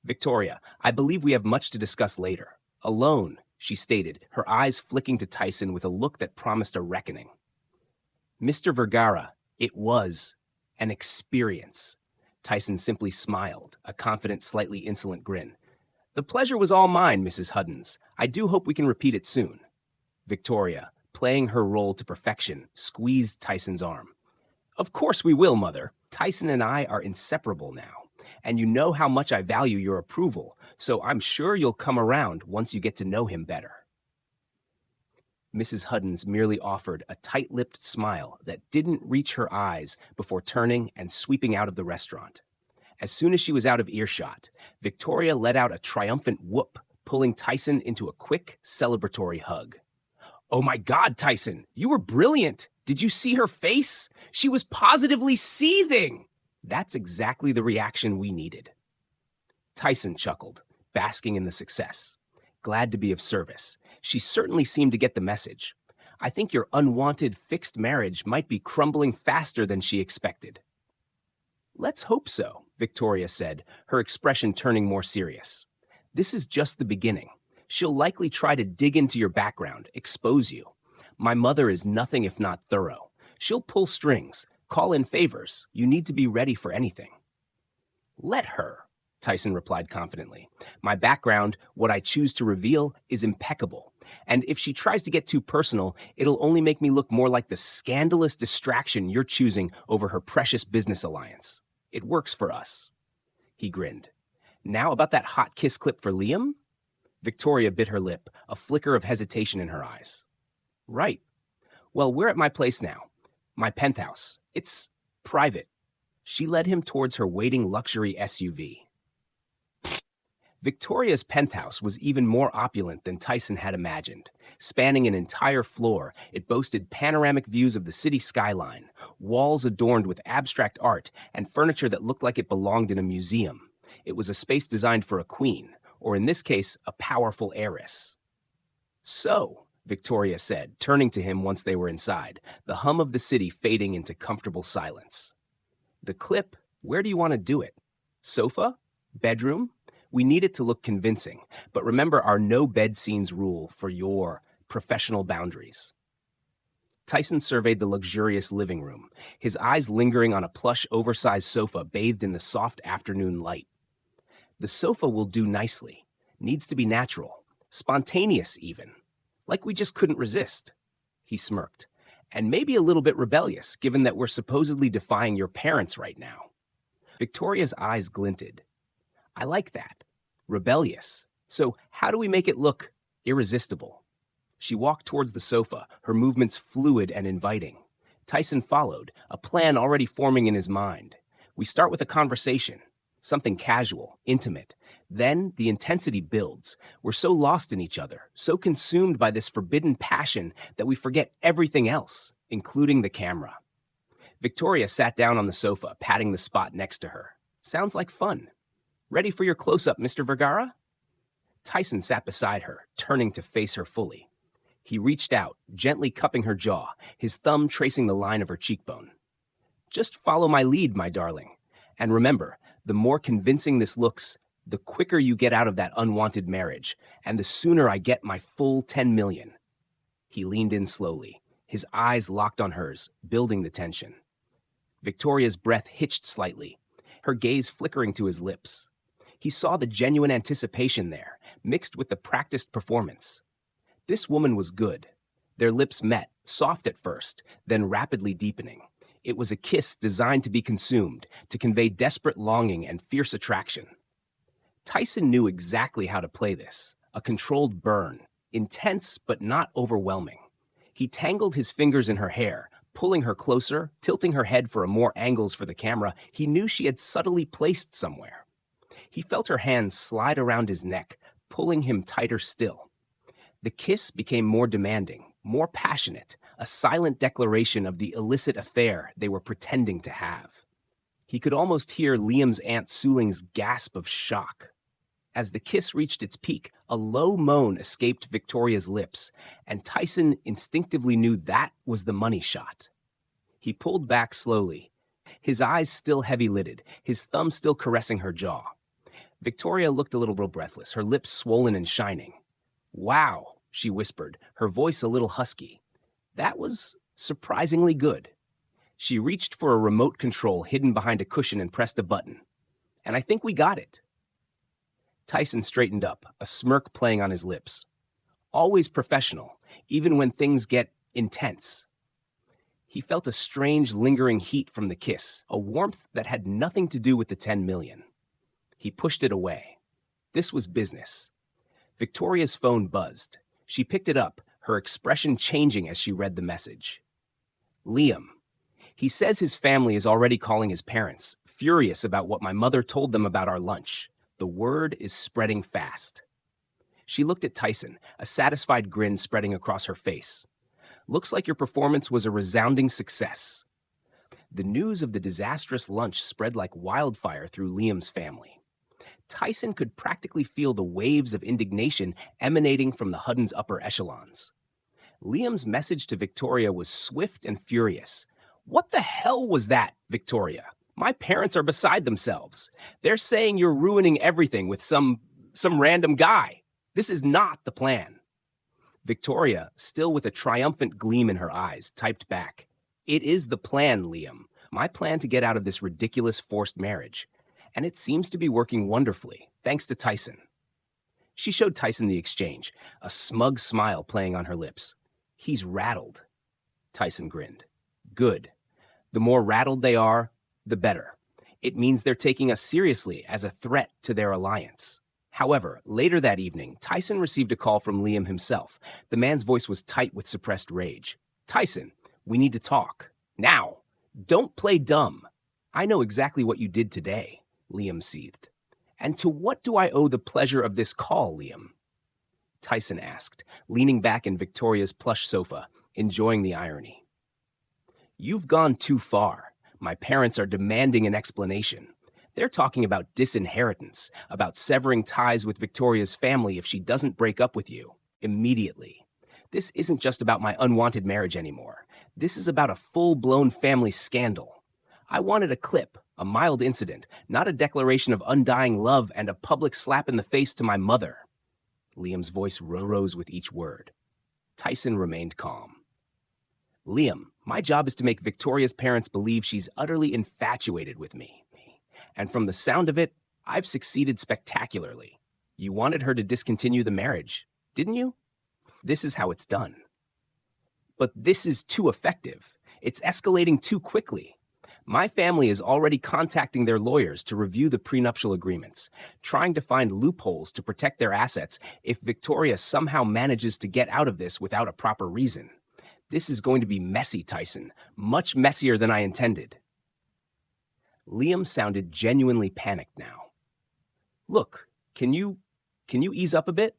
Victoria, I believe we have much to discuss later. Alone, she stated, her eyes flicking to Tyson with a look that promised a reckoning. Mr. Vergara, it was an experience. Tyson simply smiled, a confident, slightly insolent grin. The pleasure was all mine, Mrs. Huddens. I do hope we can repeat it soon. Victoria, playing her role to perfection, squeezed Tyson's arm. Of course we will, Mother. Tyson and I are inseparable now, and you know how much I value your approval, so I'm sure you'll come around once you get to know him better. Mrs. Huddens merely offered a tight-lipped smile that didn't reach her eyes before turning and sweeping out of the restaurant. As soon as she was out of earshot, Victoria let out a triumphant whoop, pulling Tyson into a quick, celebratory hug. Oh my God, Tyson, you were brilliant! Did you see her face? She was positively seething! That's exactly the reaction we needed. Tyson chuckled, basking in the success. Glad to be of service. She certainly seemed to get the message. I think your unwanted fixed marriage might be crumbling faster than she expected. Let's hope so, Victoria said, her expression turning more serious. This is just the beginning. She'll likely try to dig into your background, expose you. My mother is nothing if not thorough. She'll pull strings, call in favors. You need to be ready for anything. Let her. Tyson replied confidently. My background, what I choose to reveal, is impeccable. And if she tries to get too personal, it'll only make me look more like the scandalous distraction you're choosing over her precious business alliance. It works for us. He grinned. Now about that hot kiss clip for Liam? Victoria bit her lip, a flicker of hesitation in her eyes. Right. Well, we're at my place now. My penthouse. It's private. She led him towards her waiting luxury SUV. Victoria's penthouse was even more opulent than Tyson had imagined. Spanning an entire floor, it boasted panoramic views of the city skyline, walls adorned with abstract art, and furniture that looked like it belonged in a museum. It was a space designed for a queen, or in this case, a powerful heiress. So, Victoria said, turning to him once they were inside, the hum of the city fading into comfortable silence. The clip, where do you want to do it? Sofa? Bedroom? We need it to look convincing, but remember our no bed scenes rule for your professional boundaries. Tyson surveyed the luxurious living room, his eyes lingering on a plush, oversized sofa bathed in the soft afternoon light. The sofa will do nicely. Needs to be natural, spontaneous even. Like we just couldn't resist. He smirked. And maybe a little bit rebellious, given that we're supposedly defying your parents right now. Victoria's eyes glinted. I like that. Rebellious. So how do we make it look irresistible? She walked towards the sofa, her movements fluid and inviting. Tyson followed, a plan already forming in his mind. We start with a conversation, something casual, intimate. Then the intensity builds. We're so lost in each other, so consumed by this forbidden passion that we forget everything else, including the camera. Victoria sat down on the sofa, patting the spot next to her. Sounds like fun. Ready for your close-up, Mr. Vergara? Tyson sat beside her, turning to face her fully. He reached out, gently cupping her jaw, his thumb tracing the line of her cheekbone. Just follow my lead, my darling. And remember, the more convincing this looks, the quicker you get out of that unwanted marriage, and the sooner I get my full 10 million. He leaned in slowly, his eyes locked on hers, building the tension. Victoria's breath hitched slightly, her gaze flickering to his lips. He saw the genuine anticipation there, mixed with the practiced performance. This woman was good. Their lips met, soft at first, then rapidly deepening. It was a kiss designed to be consumed, to convey desperate longing and fierce attraction. Tyson knew exactly how to play this, a controlled burn, intense but not overwhelming. He tangled his fingers in her hair, pulling her closer, tilting her head for more angles for the camera he knew she had subtly placed somewhere. He felt her hands slide around his neck, pulling him tighter still. The kiss became more demanding, more passionate, a silent declaration of the illicit affair they were pretending to have. He could almost hear Liam's Aunt Suling's gasp of shock. As the kiss reached its peak, a low moan escaped Victoria's lips, and Tyson instinctively knew that was the money shot. He pulled back slowly, his eyes still heavy-lidded, his thumb still caressing her jaw. Victoria looked a little breathless, her lips swollen and shining. Wow, she whispered, her voice a little husky. That was surprisingly good. She reached for a remote control hidden behind a cushion and pressed a button. And I think we got it. Tyson straightened up, a smirk playing on his lips. Always professional, even when things get intense. He felt a strange, lingering heat from the kiss, a warmth that had nothing to do with the 10 million. He pushed it away. This was business. Victoria's phone buzzed. She picked it up, her expression changing as she read the message. Liam. He says his family is already calling his parents, furious about what my mother told them about our lunch. The word is spreading fast. She looked at Tyson, a satisfied grin spreading across her face. Looks like your performance was a resounding success. The news of the disastrous lunch spread like wildfire through Liam's family. Tyson could practically feel the waves of indignation emanating from the Hutton's upper echelons. Liam's message to Victoria was swift and furious. What the hell was that, Victoria? My parents are beside themselves. They're saying you're ruining everything with some random guy. This is not the plan. Victoria, still with a triumphant gleam in her eyes, typed back, It is the plan, Liam. My plan to get out of this ridiculous forced marriage. and it seems to be working wonderfully, thanks to Tyson. She showed Tyson the exchange, a smug smile playing on her lips. He's rattled. Tyson grinned. Good. The more rattled they are, the better. It means they're taking us seriously as a threat to their alliance. However, later that evening, Tyson received a call from Liam himself. The man's voice was tight with suppressed rage. Tyson, we need to talk. Now. Don't play dumb. I know exactly what you did today, Liam seethed. And to what do I owe the pleasure of this call, Liam? Tyson asked, leaning back in Victoria's plush sofa, enjoying the irony. You've gone too far. My parents are demanding an explanation. They're talking about disinheritance, about severing ties with Victoria's family if she doesn't break up with you immediately. This isn't just about my unwanted marriage anymore. This is about a full-blown family scandal. I wanted a clip, a mild incident, not a declaration of undying love and a public slap in the face to my mother. Liam's voice rose with each word. Tyson remained calm. Liam, my job is to make Victoria's parents believe she's utterly infatuated with me. And from the sound of it, I've succeeded spectacularly. You wanted her to discontinue the marriage, didn't you? This is how it's done. But this is too effective. It's escalating too quickly. My family is already contacting their lawyers to review the prenuptial agreements, trying to find loopholes to protect their assets if Victoria somehow manages to get out of this without a proper reason. This is going to be messy, Tyson, much messier than I intended. Liam sounded genuinely panicked now. Look, can you ease up a bit?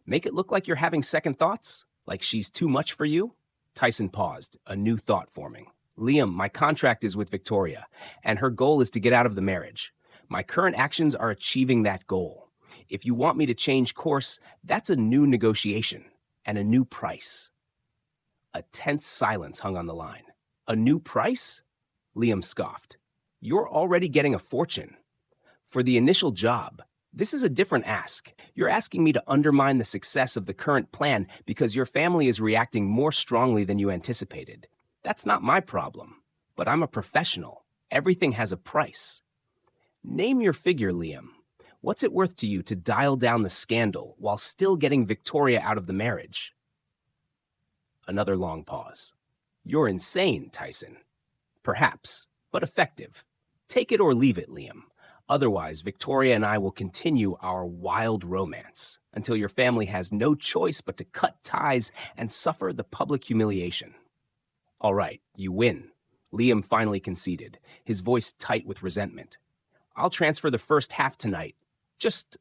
Make it look like you're having second thoughts? Like she's too much for you? Tyson paused, a new thought forming. Liam, my contract is with Victoria, and her goal is to get out of the marriage. My current actions are achieving that goal. If you want me to change course, that's a new negotiation and a new price. A tense silence hung on the line. A new price? Liam scoffed. You're already getting a fortune. For the initial job, this is a different ask. You're asking me to undermine the success of the current plan because your family is reacting more strongly than you anticipated. That's not my problem, but I'm a professional. Everything has a price. Name your figure, Liam. What's it worth to you to dial down the scandal while still getting Victoria out of the marriage? Another long pause. You're insane, Tyson. Perhaps, but effective. Take it or leave it, Liam. Otherwise, Victoria and I will continue our wild romance until your family has no choice but to cut ties and suffer the public humiliation. All right, you win. Liam finally conceded, his voice tight with resentment. I'll transfer the first half tonight. Just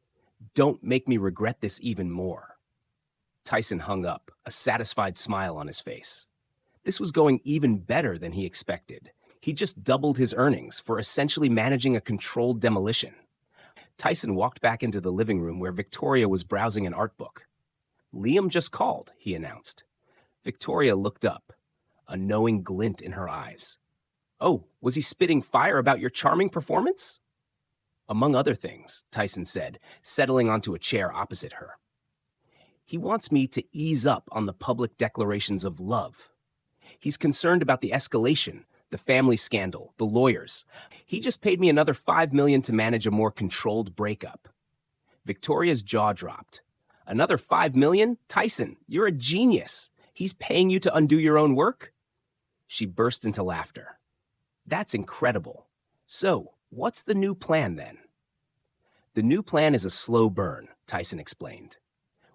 don't make me regret this even more. Tyson hung up, a satisfied smile on his face. This was going even better than he expected. He just doubled his earnings for essentially managing a controlled demolition. Tyson walked back into the living room where Victoria was browsing an art book. Liam just called, he announced. Victoria looked up, a knowing glint in her eyes. Oh, was he spitting fire about your charming performance? Among other things, Tyson said, settling onto a chair opposite her. He wants me to ease up on the public declarations of love. He's concerned about the escalation, the family scandal, the lawyers. He just paid me another $5 million to manage a more controlled breakup. Victoria's jaw dropped. Another $5 million? Tyson, you're a genius. He's paying you to undo your own work? She burst into laughter. That's incredible. So, what's the new plan then? The new plan is a slow burn, Tyson explained.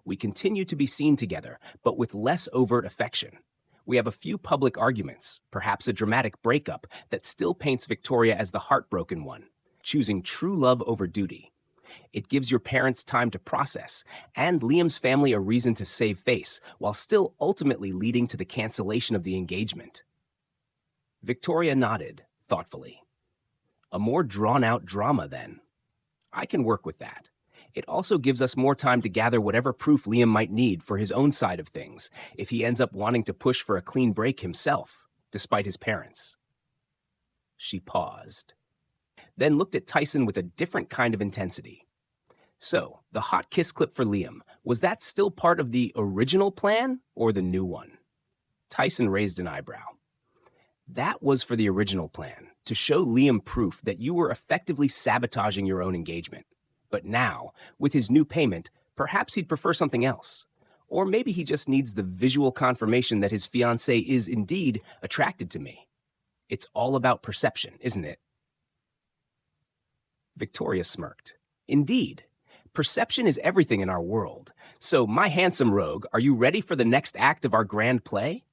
We continue to be seen together, but with less overt affection. We have a few public arguments, perhaps a dramatic breakup that still paints Victoria as the heartbroken one, choosing true love over duty. It gives your parents time to process, and Liam's family a reason to save face, while still ultimately leading to the cancellation of the engagement. Victoria nodded, thoughtfully. A more drawn-out drama, then. I can work with that. It also gives us more time to gather whatever proof Liam might need for his own side of things if he ends up wanting to push for a clean break himself, despite his parents. She paused, then looked at Tyson with a different kind of intensity. So, the hot kiss clip for Liam, was that still part of the original plan or the new one? Tyson raised an eyebrow. That was for the original plan, to show Liam proof that you were effectively sabotaging your own engagement. But now, with his new payment, perhaps he'd prefer something else. Or maybe he just needs the visual confirmation that his fiancée is indeed attracted to me. It's all about perception, isn't it? Victoria smirked. Indeed. Perception is everything in our world. So, my handsome rogue, are you ready for the next act of our grand play?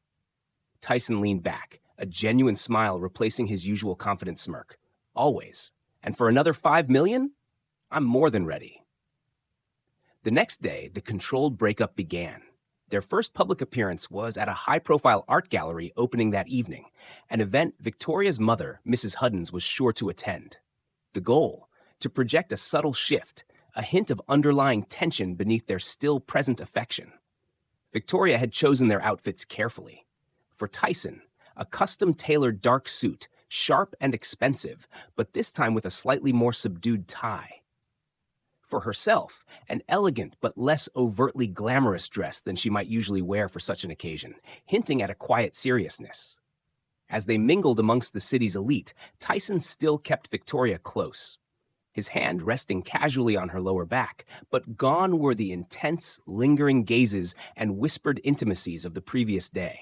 Tyson leaned back, a genuine smile replacing his usual confident smirk. Always. And for another $5 million? I'm more than ready. The next day, the controlled breakup began. Their first public appearance was at a high-profile art gallery opening that evening, an event Victoria's mother, Mrs. Huddens, was sure to attend. The goal? To project a subtle shift, a hint of underlying tension beneath their still-present affection. Victoria had chosen their outfits carefully. For Tyson, a custom-tailored dark suit, sharp and expensive, but this time with a slightly more subdued tie. For herself, an elegant but less overtly glamorous dress than she might usually wear for such an occasion, hinting at a quiet seriousness. As they mingled amongst the city's elite, Tyson still kept Victoria close, his hand resting casually on her lower back, but gone were the intense, lingering gazes and whispered intimacies of the previous day.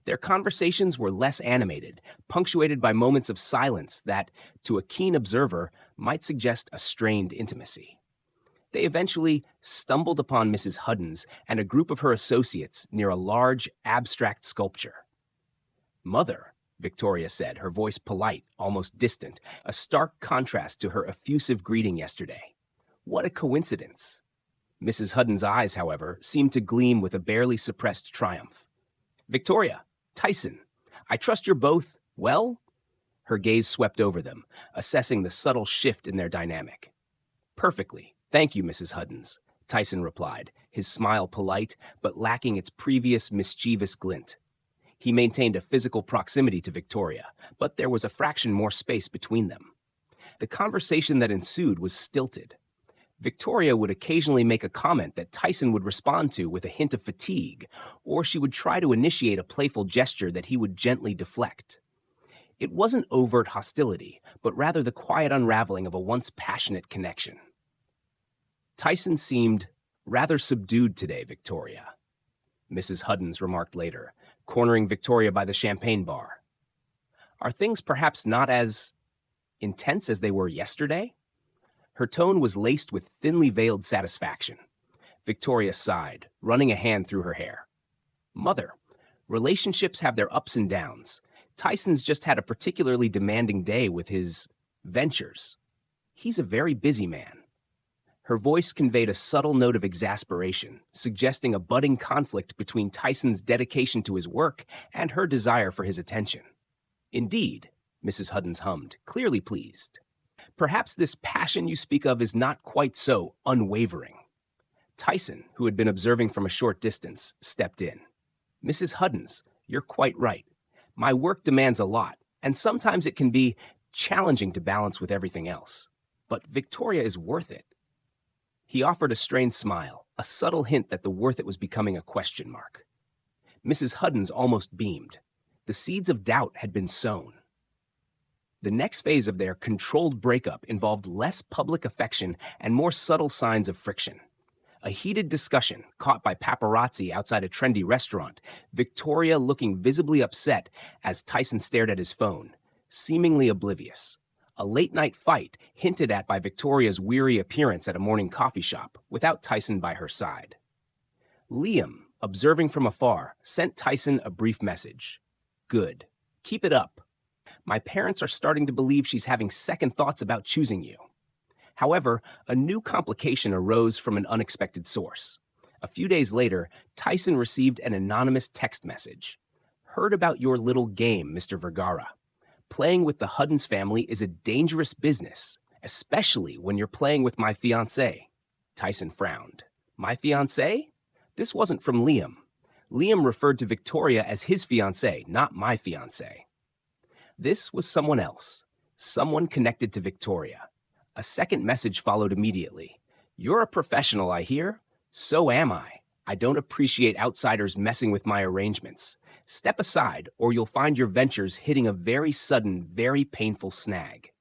Their conversations were less animated, punctuated by moments of silence that, to a keen observer, might suggest a strained intimacy. They eventually stumbled upon Mrs. Huddens and a group of her associates near a large, abstract sculpture. "Mother," Victoria said, her voice polite, almost distant, a stark contrast to her effusive greeting yesterday. What a coincidence! Mrs. Huddens' eyes, however, seemed to gleam with a barely suppressed triumph. "Victoria, Tyson, I trust you're both, well?" Her gaze swept over them, assessing the subtle shift in their dynamic. "Perfectly. Thank you, Mrs. Huddens," Tyson replied, his smile polite but lacking its previous mischievous glint. He maintained a physical proximity to Victoria, but there was a fraction more space between them. The conversation that ensued was stilted. Victoria would occasionally make a comment that Tyson would respond to with a hint of fatigue, or she would try to initiate a playful gesture that he would gently deflect. It wasn't overt hostility, but rather the quiet unraveling of a once passionate connection. "Tyson seemed rather subdued today, Victoria," Mrs. Huddens remarked later, cornering Victoria by the champagne bar. "Are things perhaps not as intense as they were yesterday?" Her tone was laced with thinly veiled satisfaction. Victoria sighed, running a hand through her hair. "Mother, relationships have their ups and downs. Tyson's just had a particularly demanding day with his ventures. He's a very busy man." Her voice conveyed a subtle note of exasperation, suggesting a budding conflict between Tyson's dedication to his work and her desire for his attention. "Indeed," Mrs. Huddens hummed, clearly pleased. "Perhaps this passion you speak of is not quite so unwavering." Tyson, who had been observing from a short distance, stepped in. "Mrs. Huddens, you're quite right. My work demands a lot, and sometimes it can be challenging to balance with everything else. But Victoria is worth it." He offered a strained smile, a subtle hint that the worth it was becoming a question mark. Mrs. Huddens almost beamed. The seeds of doubt had been sown. The next phase of their controlled breakup involved less public affection and more subtle signs of friction. A heated discussion, caught by paparazzi outside a trendy restaurant, Victoria looking visibly upset as Tyson stared at his phone, seemingly oblivious. A late-night fight hinted at by Victoria's weary appearance at a morning coffee shop, without Tyson by her side. Liam, observing from afar, sent Tyson a brief message. "Good. Keep it up. My parents are starting to believe she's having second thoughts about choosing you." However, a new complication arose from an unexpected source. A few days later, Tyson received an anonymous text message. "Heard about your little game, Mr. Vergara. Playing with the Huddens family is a dangerous business, especially when you're playing with my fiancé." Tyson frowned. "My fiancé?" This wasn't from Liam. Liam referred to Victoria as his fiancé, not my fiancé. This was someone else, someone connected to Victoria. A second message followed immediately. "You're a professional, I hear. So am I. I don't appreciate outsiders messing with my arrangements. Step aside, or you'll find your ventures hitting a very sudden, very painful snag.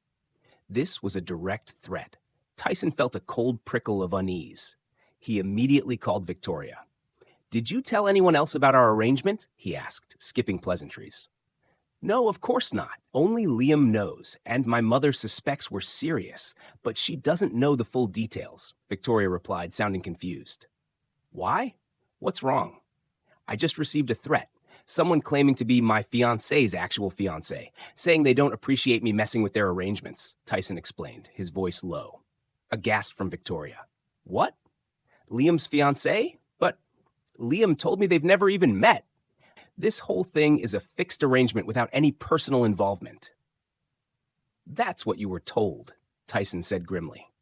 This was a direct threat. Tyson felt a cold prickle of unease. He immediately called Victoria. "Did you tell anyone else about our arrangement?" he asked, skipping pleasantries. "No, of course not. Only Liam knows, and my mother suspects we're serious, but she doesn't know the full details," Victoria replied, sounding confused. "Why? What's wrong?" "I just received a threat. Someone claiming to be my fiancé's actual fiancé, saying they don't appreciate me messing with their arrangements," Tyson explained, his voice low. Aghast from Victoria. "What? Liam's fiancé? But Liam told me they've never even met. This whole thing is a fixed arrangement without any personal involvement." "That's what you were told," Tyson said grimly.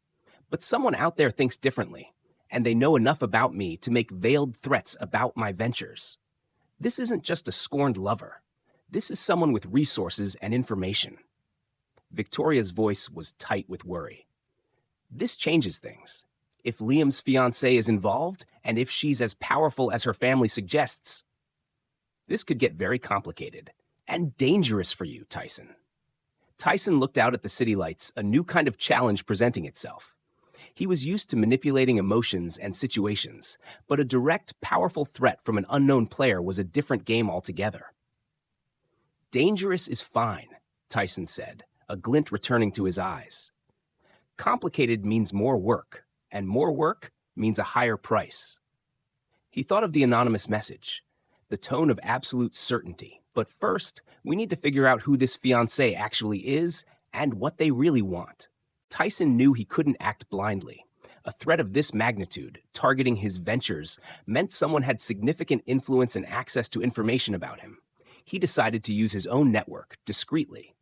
"But someone out there thinks differently, and they know enough about me to make veiled threats about my ventures. This isn't just a scorned lover. This is someone with resources and information." Victoria's voice was tight with worry. "This changes things. If Liam's fiancé is involved, and if she's as powerful as her family suggests, this could get very complicated and dangerous for you, Tyson." Tyson looked out at the city lights, a new kind of challenge presenting itself. He was used to manipulating emotions and situations, but a direct, powerful threat from an unknown player was a different game altogether. "Dangerous is fine," Tyson said, a glint returning to his eyes. "Complicated means more work, and more work means a higher price." He thought of the anonymous message, the tone of absolute certainty. But first, we need to figure out who this fiancé actually is and what they really want. Tyson knew he couldn't act blindly. A threat of this magnitude, targeting his ventures, meant someone had significant influence and access to information about him. He decided to use his own network, discreetly.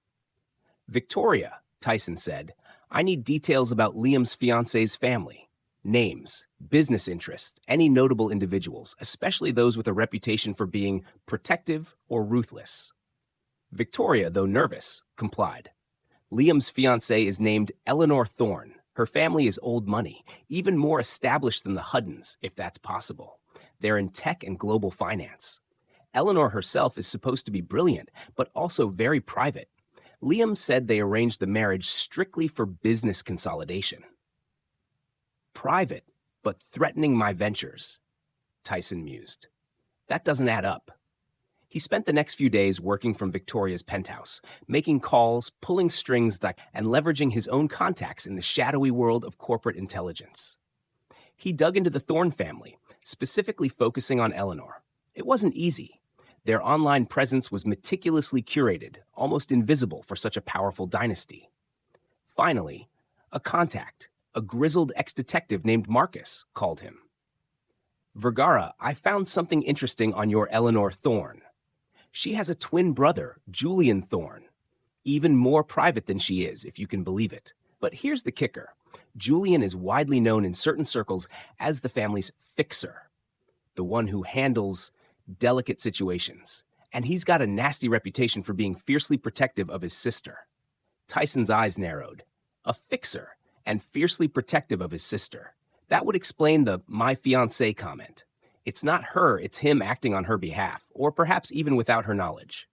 "Victoria," Tyson said, "I need details about Liam's fiancé's family. Names, business interests, any notable individuals, especially those with a reputation for being protective or ruthless." Victoria, though nervous, complied. "Liam's fiancée is named Eleanor Thorne. Her family is old money, even more established than the Huddens, if that's possible. They're in tech and global finance. Eleanor herself is supposed to be brilliant, but also very private. Liam said they arranged the marriage strictly for business consolidation." "Private, but threatening my ventures," Tyson mused. "That doesn't add up." He spent the next few days working from Victoria's penthouse, making calls, pulling strings, and leveraging his own contacts in the shadowy world of corporate intelligence. He dug into the Thorne family, specifically focusing on Eleanor. It wasn't easy. Their online presence was meticulously curated, almost invisible for such a powerful dynasty. Finally, a contact, a grizzled ex-detective named Marcus, called him. "Vergara, I found something interesting on your Eleanor Thorne. She has a twin brother, Julian Thorne. Even more private than she is, if you can believe it. But here's the kicker. Julian is widely known in certain circles as the family's fixer, the one who handles delicate situations. And he's got a nasty reputation for being fiercely protective of his sister." Tyson's eyes narrowed. A fixer, and fiercely protective of his sister. That would explain the "my fiancé" comment. It's not her, it's him acting on her behalf, or perhaps even without her knowledge.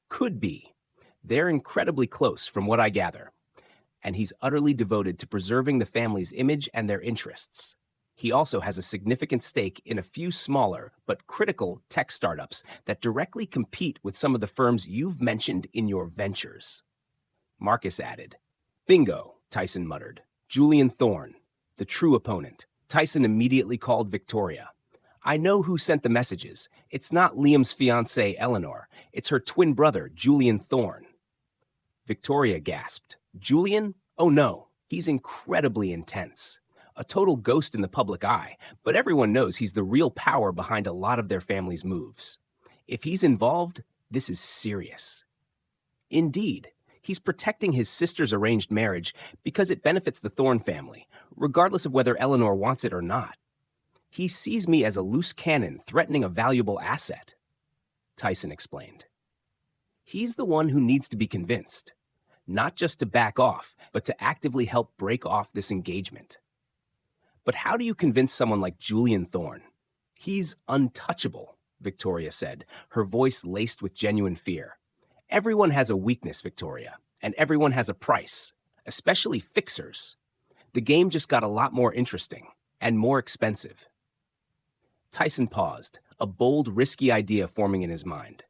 Could be. They're incredibly close, from what I gather. And he's utterly devoted to preserving the family's image and their interests. He also has a significant stake in a few smaller but critical tech startups that directly compete with some of the firms you've mentioned in your ventures. Marcus added. "Bingo," Tyson muttered. "Julian Thorne, the true opponent." Tyson immediately called Victoria. "I know who sent the messages. It's not Liam's fiancée, Eleanor. It's her twin brother, Julian Thorne." Victoria gasped. "Julian? Oh no, he's incredibly intense. A total ghost in the public eye, but everyone knows he's the real power behind a lot of their family's moves. If he's involved, this is serious." "Indeed. He's protecting his sister's arranged marriage because it benefits the Thorne family, regardless of whether Eleanor wants it or not. He sees me as a loose cannon threatening a valuable asset," Tyson explained. "He's the one who needs to be convinced, not just to back off, but to actively help break off this engagement." "But how do you convince someone like Julian Thorne? He's untouchable, Victoria said, her voice laced with genuine fear. Everyone has a weakness, Victoria, and everyone has a price, especially fixers. The game just got a lot more interesting and more expensive. Tyson paused, a bold, risky idea forming in his mind.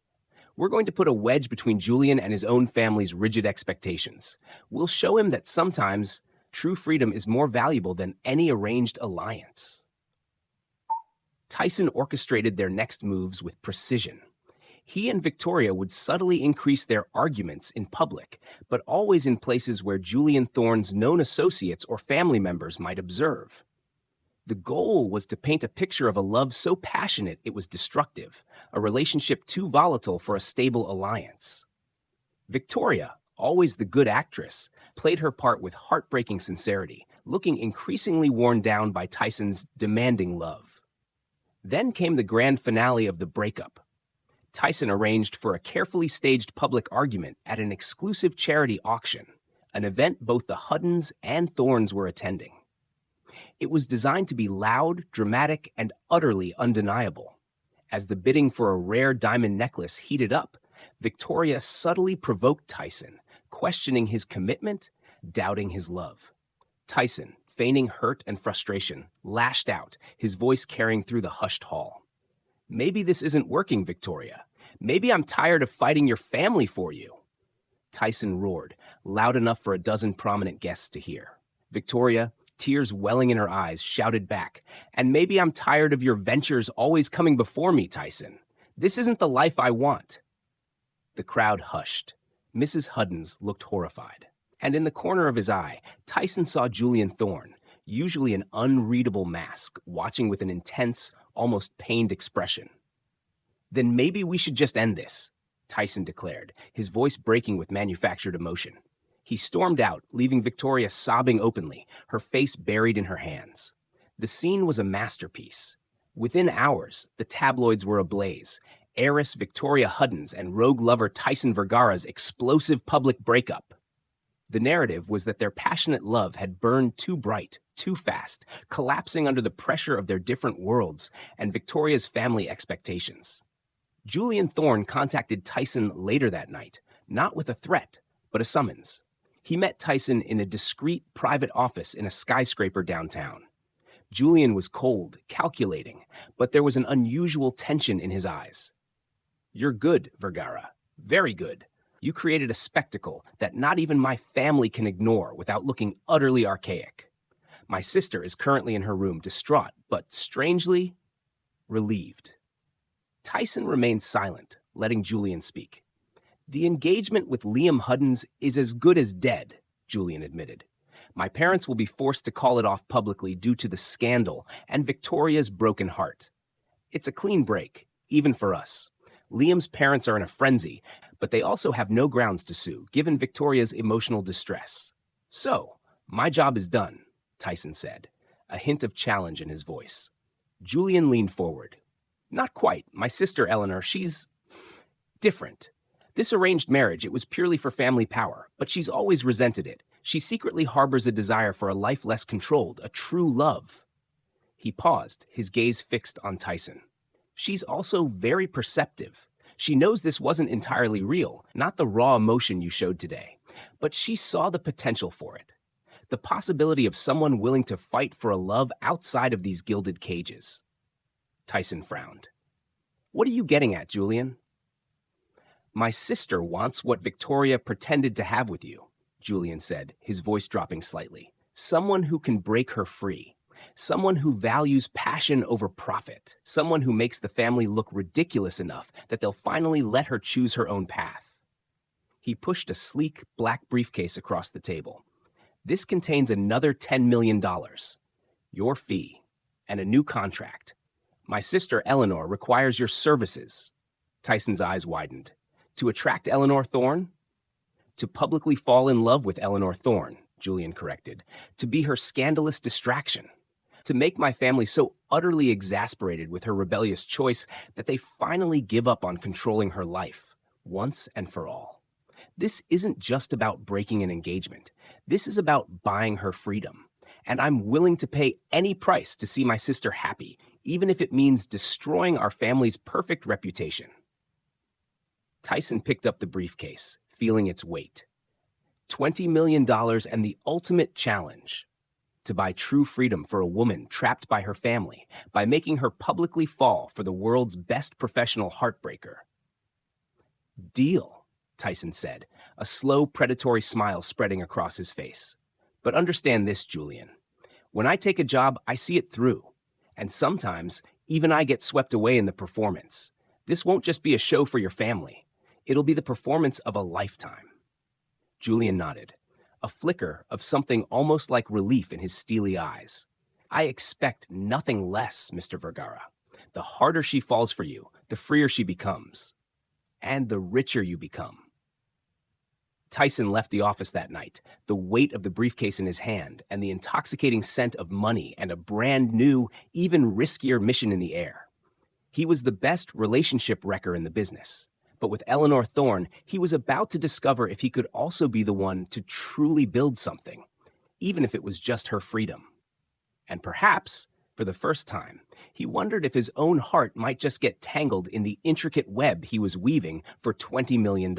We're going to put a wedge between Julian and his own family's rigid expectations. We'll show him that sometimes true freedom is more valuable than any arranged alliance. Tyson orchestrated their next moves with precision. He and Victoria would subtly increase their arguments in public, but always in places where Julian Thorne's known associates or family members might observe. The goal was to paint a picture of a love so passionate it was destructive, a relationship too volatile for a stable alliance. Victoria, always the good actress, played her part with heartbreaking sincerity, looking increasingly worn down by Tyson's demanding love. Then came the grand finale of the breakup. Tyson arranged for a carefully staged public argument at an exclusive charity auction, an event both the Huddens and Thornes were attending. It was designed to be loud, dramatic, and utterly undeniable. As the bidding for a rare diamond necklace heated up, Victoria subtly provoked Tyson, questioning his commitment, doubting his love. Tyson, feigning hurt and frustration, lashed out, his voice carrying through the hushed hall. Maybe this isn't working, Victoria. Maybe I'm tired of fighting your family for you. Tyson roared, loud enough for a dozen prominent guests to hear. Victoria, tears welling in her eyes, shouted back, and maybe I'm tired of your ventures always coming before me, Tyson. This isn't the life I want. The crowd hushed. Mrs. Huddens looked horrified. And in the corner of his eye, Tyson saw Julian Thorne, usually an unreadable mask, watching with an intense, almost pained expression. Then maybe we should just end this, Tyson declared, his voice breaking with manufactured emotion. He stormed out, leaving Victoria sobbing openly, her face buried in her hands. The scene was a masterpiece. Within hours, the tabloids were ablaze. Heiress Victoria Huddens and rogue lover Tyson Vergara's explosive public breakup. The narrative was that their passionate love had burned too bright, too fast, collapsing under the pressure of their different worlds and Victoria's family expectations. Julian Thorne contacted Tyson later that night, not with a threat, but a summons. He met Tyson in a discreet, private office in a skyscraper downtown. Julian was cold, calculating, but there was an unusual tension in his eyes. You're good, Vergara. Very good. You created a spectacle that not even my family can ignore without looking utterly archaic. My sister is currently in her room, distraught, but strangely relieved. Tyson remained silent, letting Julian speak. The engagement with Liam Huddens is as good as dead, Julian admitted. My parents will be forced to call it off publicly due to the scandal and Victoria's broken heart. It's a clean break, even for us. Liam's parents are in a frenzy, but they also have no grounds to sue, given Victoria's emotional distress. So, my job is done, Tyson said, a hint of challenge in his voice. Julian leaned forward. Not quite. My sister, Eleanor, she's different. This arranged marriage, it was purely for family power, but she's always resented it. She secretly harbors a desire for a life less controlled, a true love. He paused, his gaze fixed on Tyson. She's also very perceptive. She knows this wasn't entirely real, not the raw emotion you showed today, but she saw the potential for it. The possibility of someone willing to fight for a love outside of these gilded cages. Tyson frowned. What are you getting at, Julian? My sister wants what Victoria pretended to have with you, Julian said, his voice dropping slightly. Someone who can break her free. Someone who values passion over profit. Someone who makes the family look ridiculous enough that they'll finally let her choose her own path. He pushed a sleek, black briefcase across the table. This contains another $10 million. Your fee. And a new contract. My sister Eleanor requires your services. Tyson's eyes widened. To attract Eleanor Thorne? To publicly fall in love with Eleanor Thorne, Julian corrected. To be her scandalous distraction. To make my family so utterly exasperated with her rebellious choice that they finally give up on controlling her life, once and for all. This isn't just about breaking an engagement. This is about buying her freedom. And I'm willing to pay any price to see my sister happy, even if it means destroying our family's perfect reputation. Tyson picked up the briefcase, feeling its weight. $20 million and the ultimate challenge: to buy true freedom for a woman trapped by her family by making her publicly fall for the world's best professional heartbreaker. "Deal," Tyson said, a slow, predatory smile spreading across his face. "But understand this, Julian. When I take a job, I see it through. And sometimes, even I get swept away in the performance. This won't just be a show for your family. It'll be the performance of a lifetime." Julian nodded, a flicker of something almost like relief in his steely eyes. "I expect nothing less, Mr. Vergara. The harder she falls for you, the freer she becomes. And the richer you become." Tyson left the office that night, the weight of the briefcase in his hand and the intoxicating scent of money and a brand new, even riskier mission in the air. He was the best relationship wrecker in the business. But with Eleanor Thorne, he was about to discover if he could also be the one to truly build something, even if it was just her freedom. And perhaps, for the first time, he wondered if his own heart might just get tangled in the intricate web he was weaving for $20 million.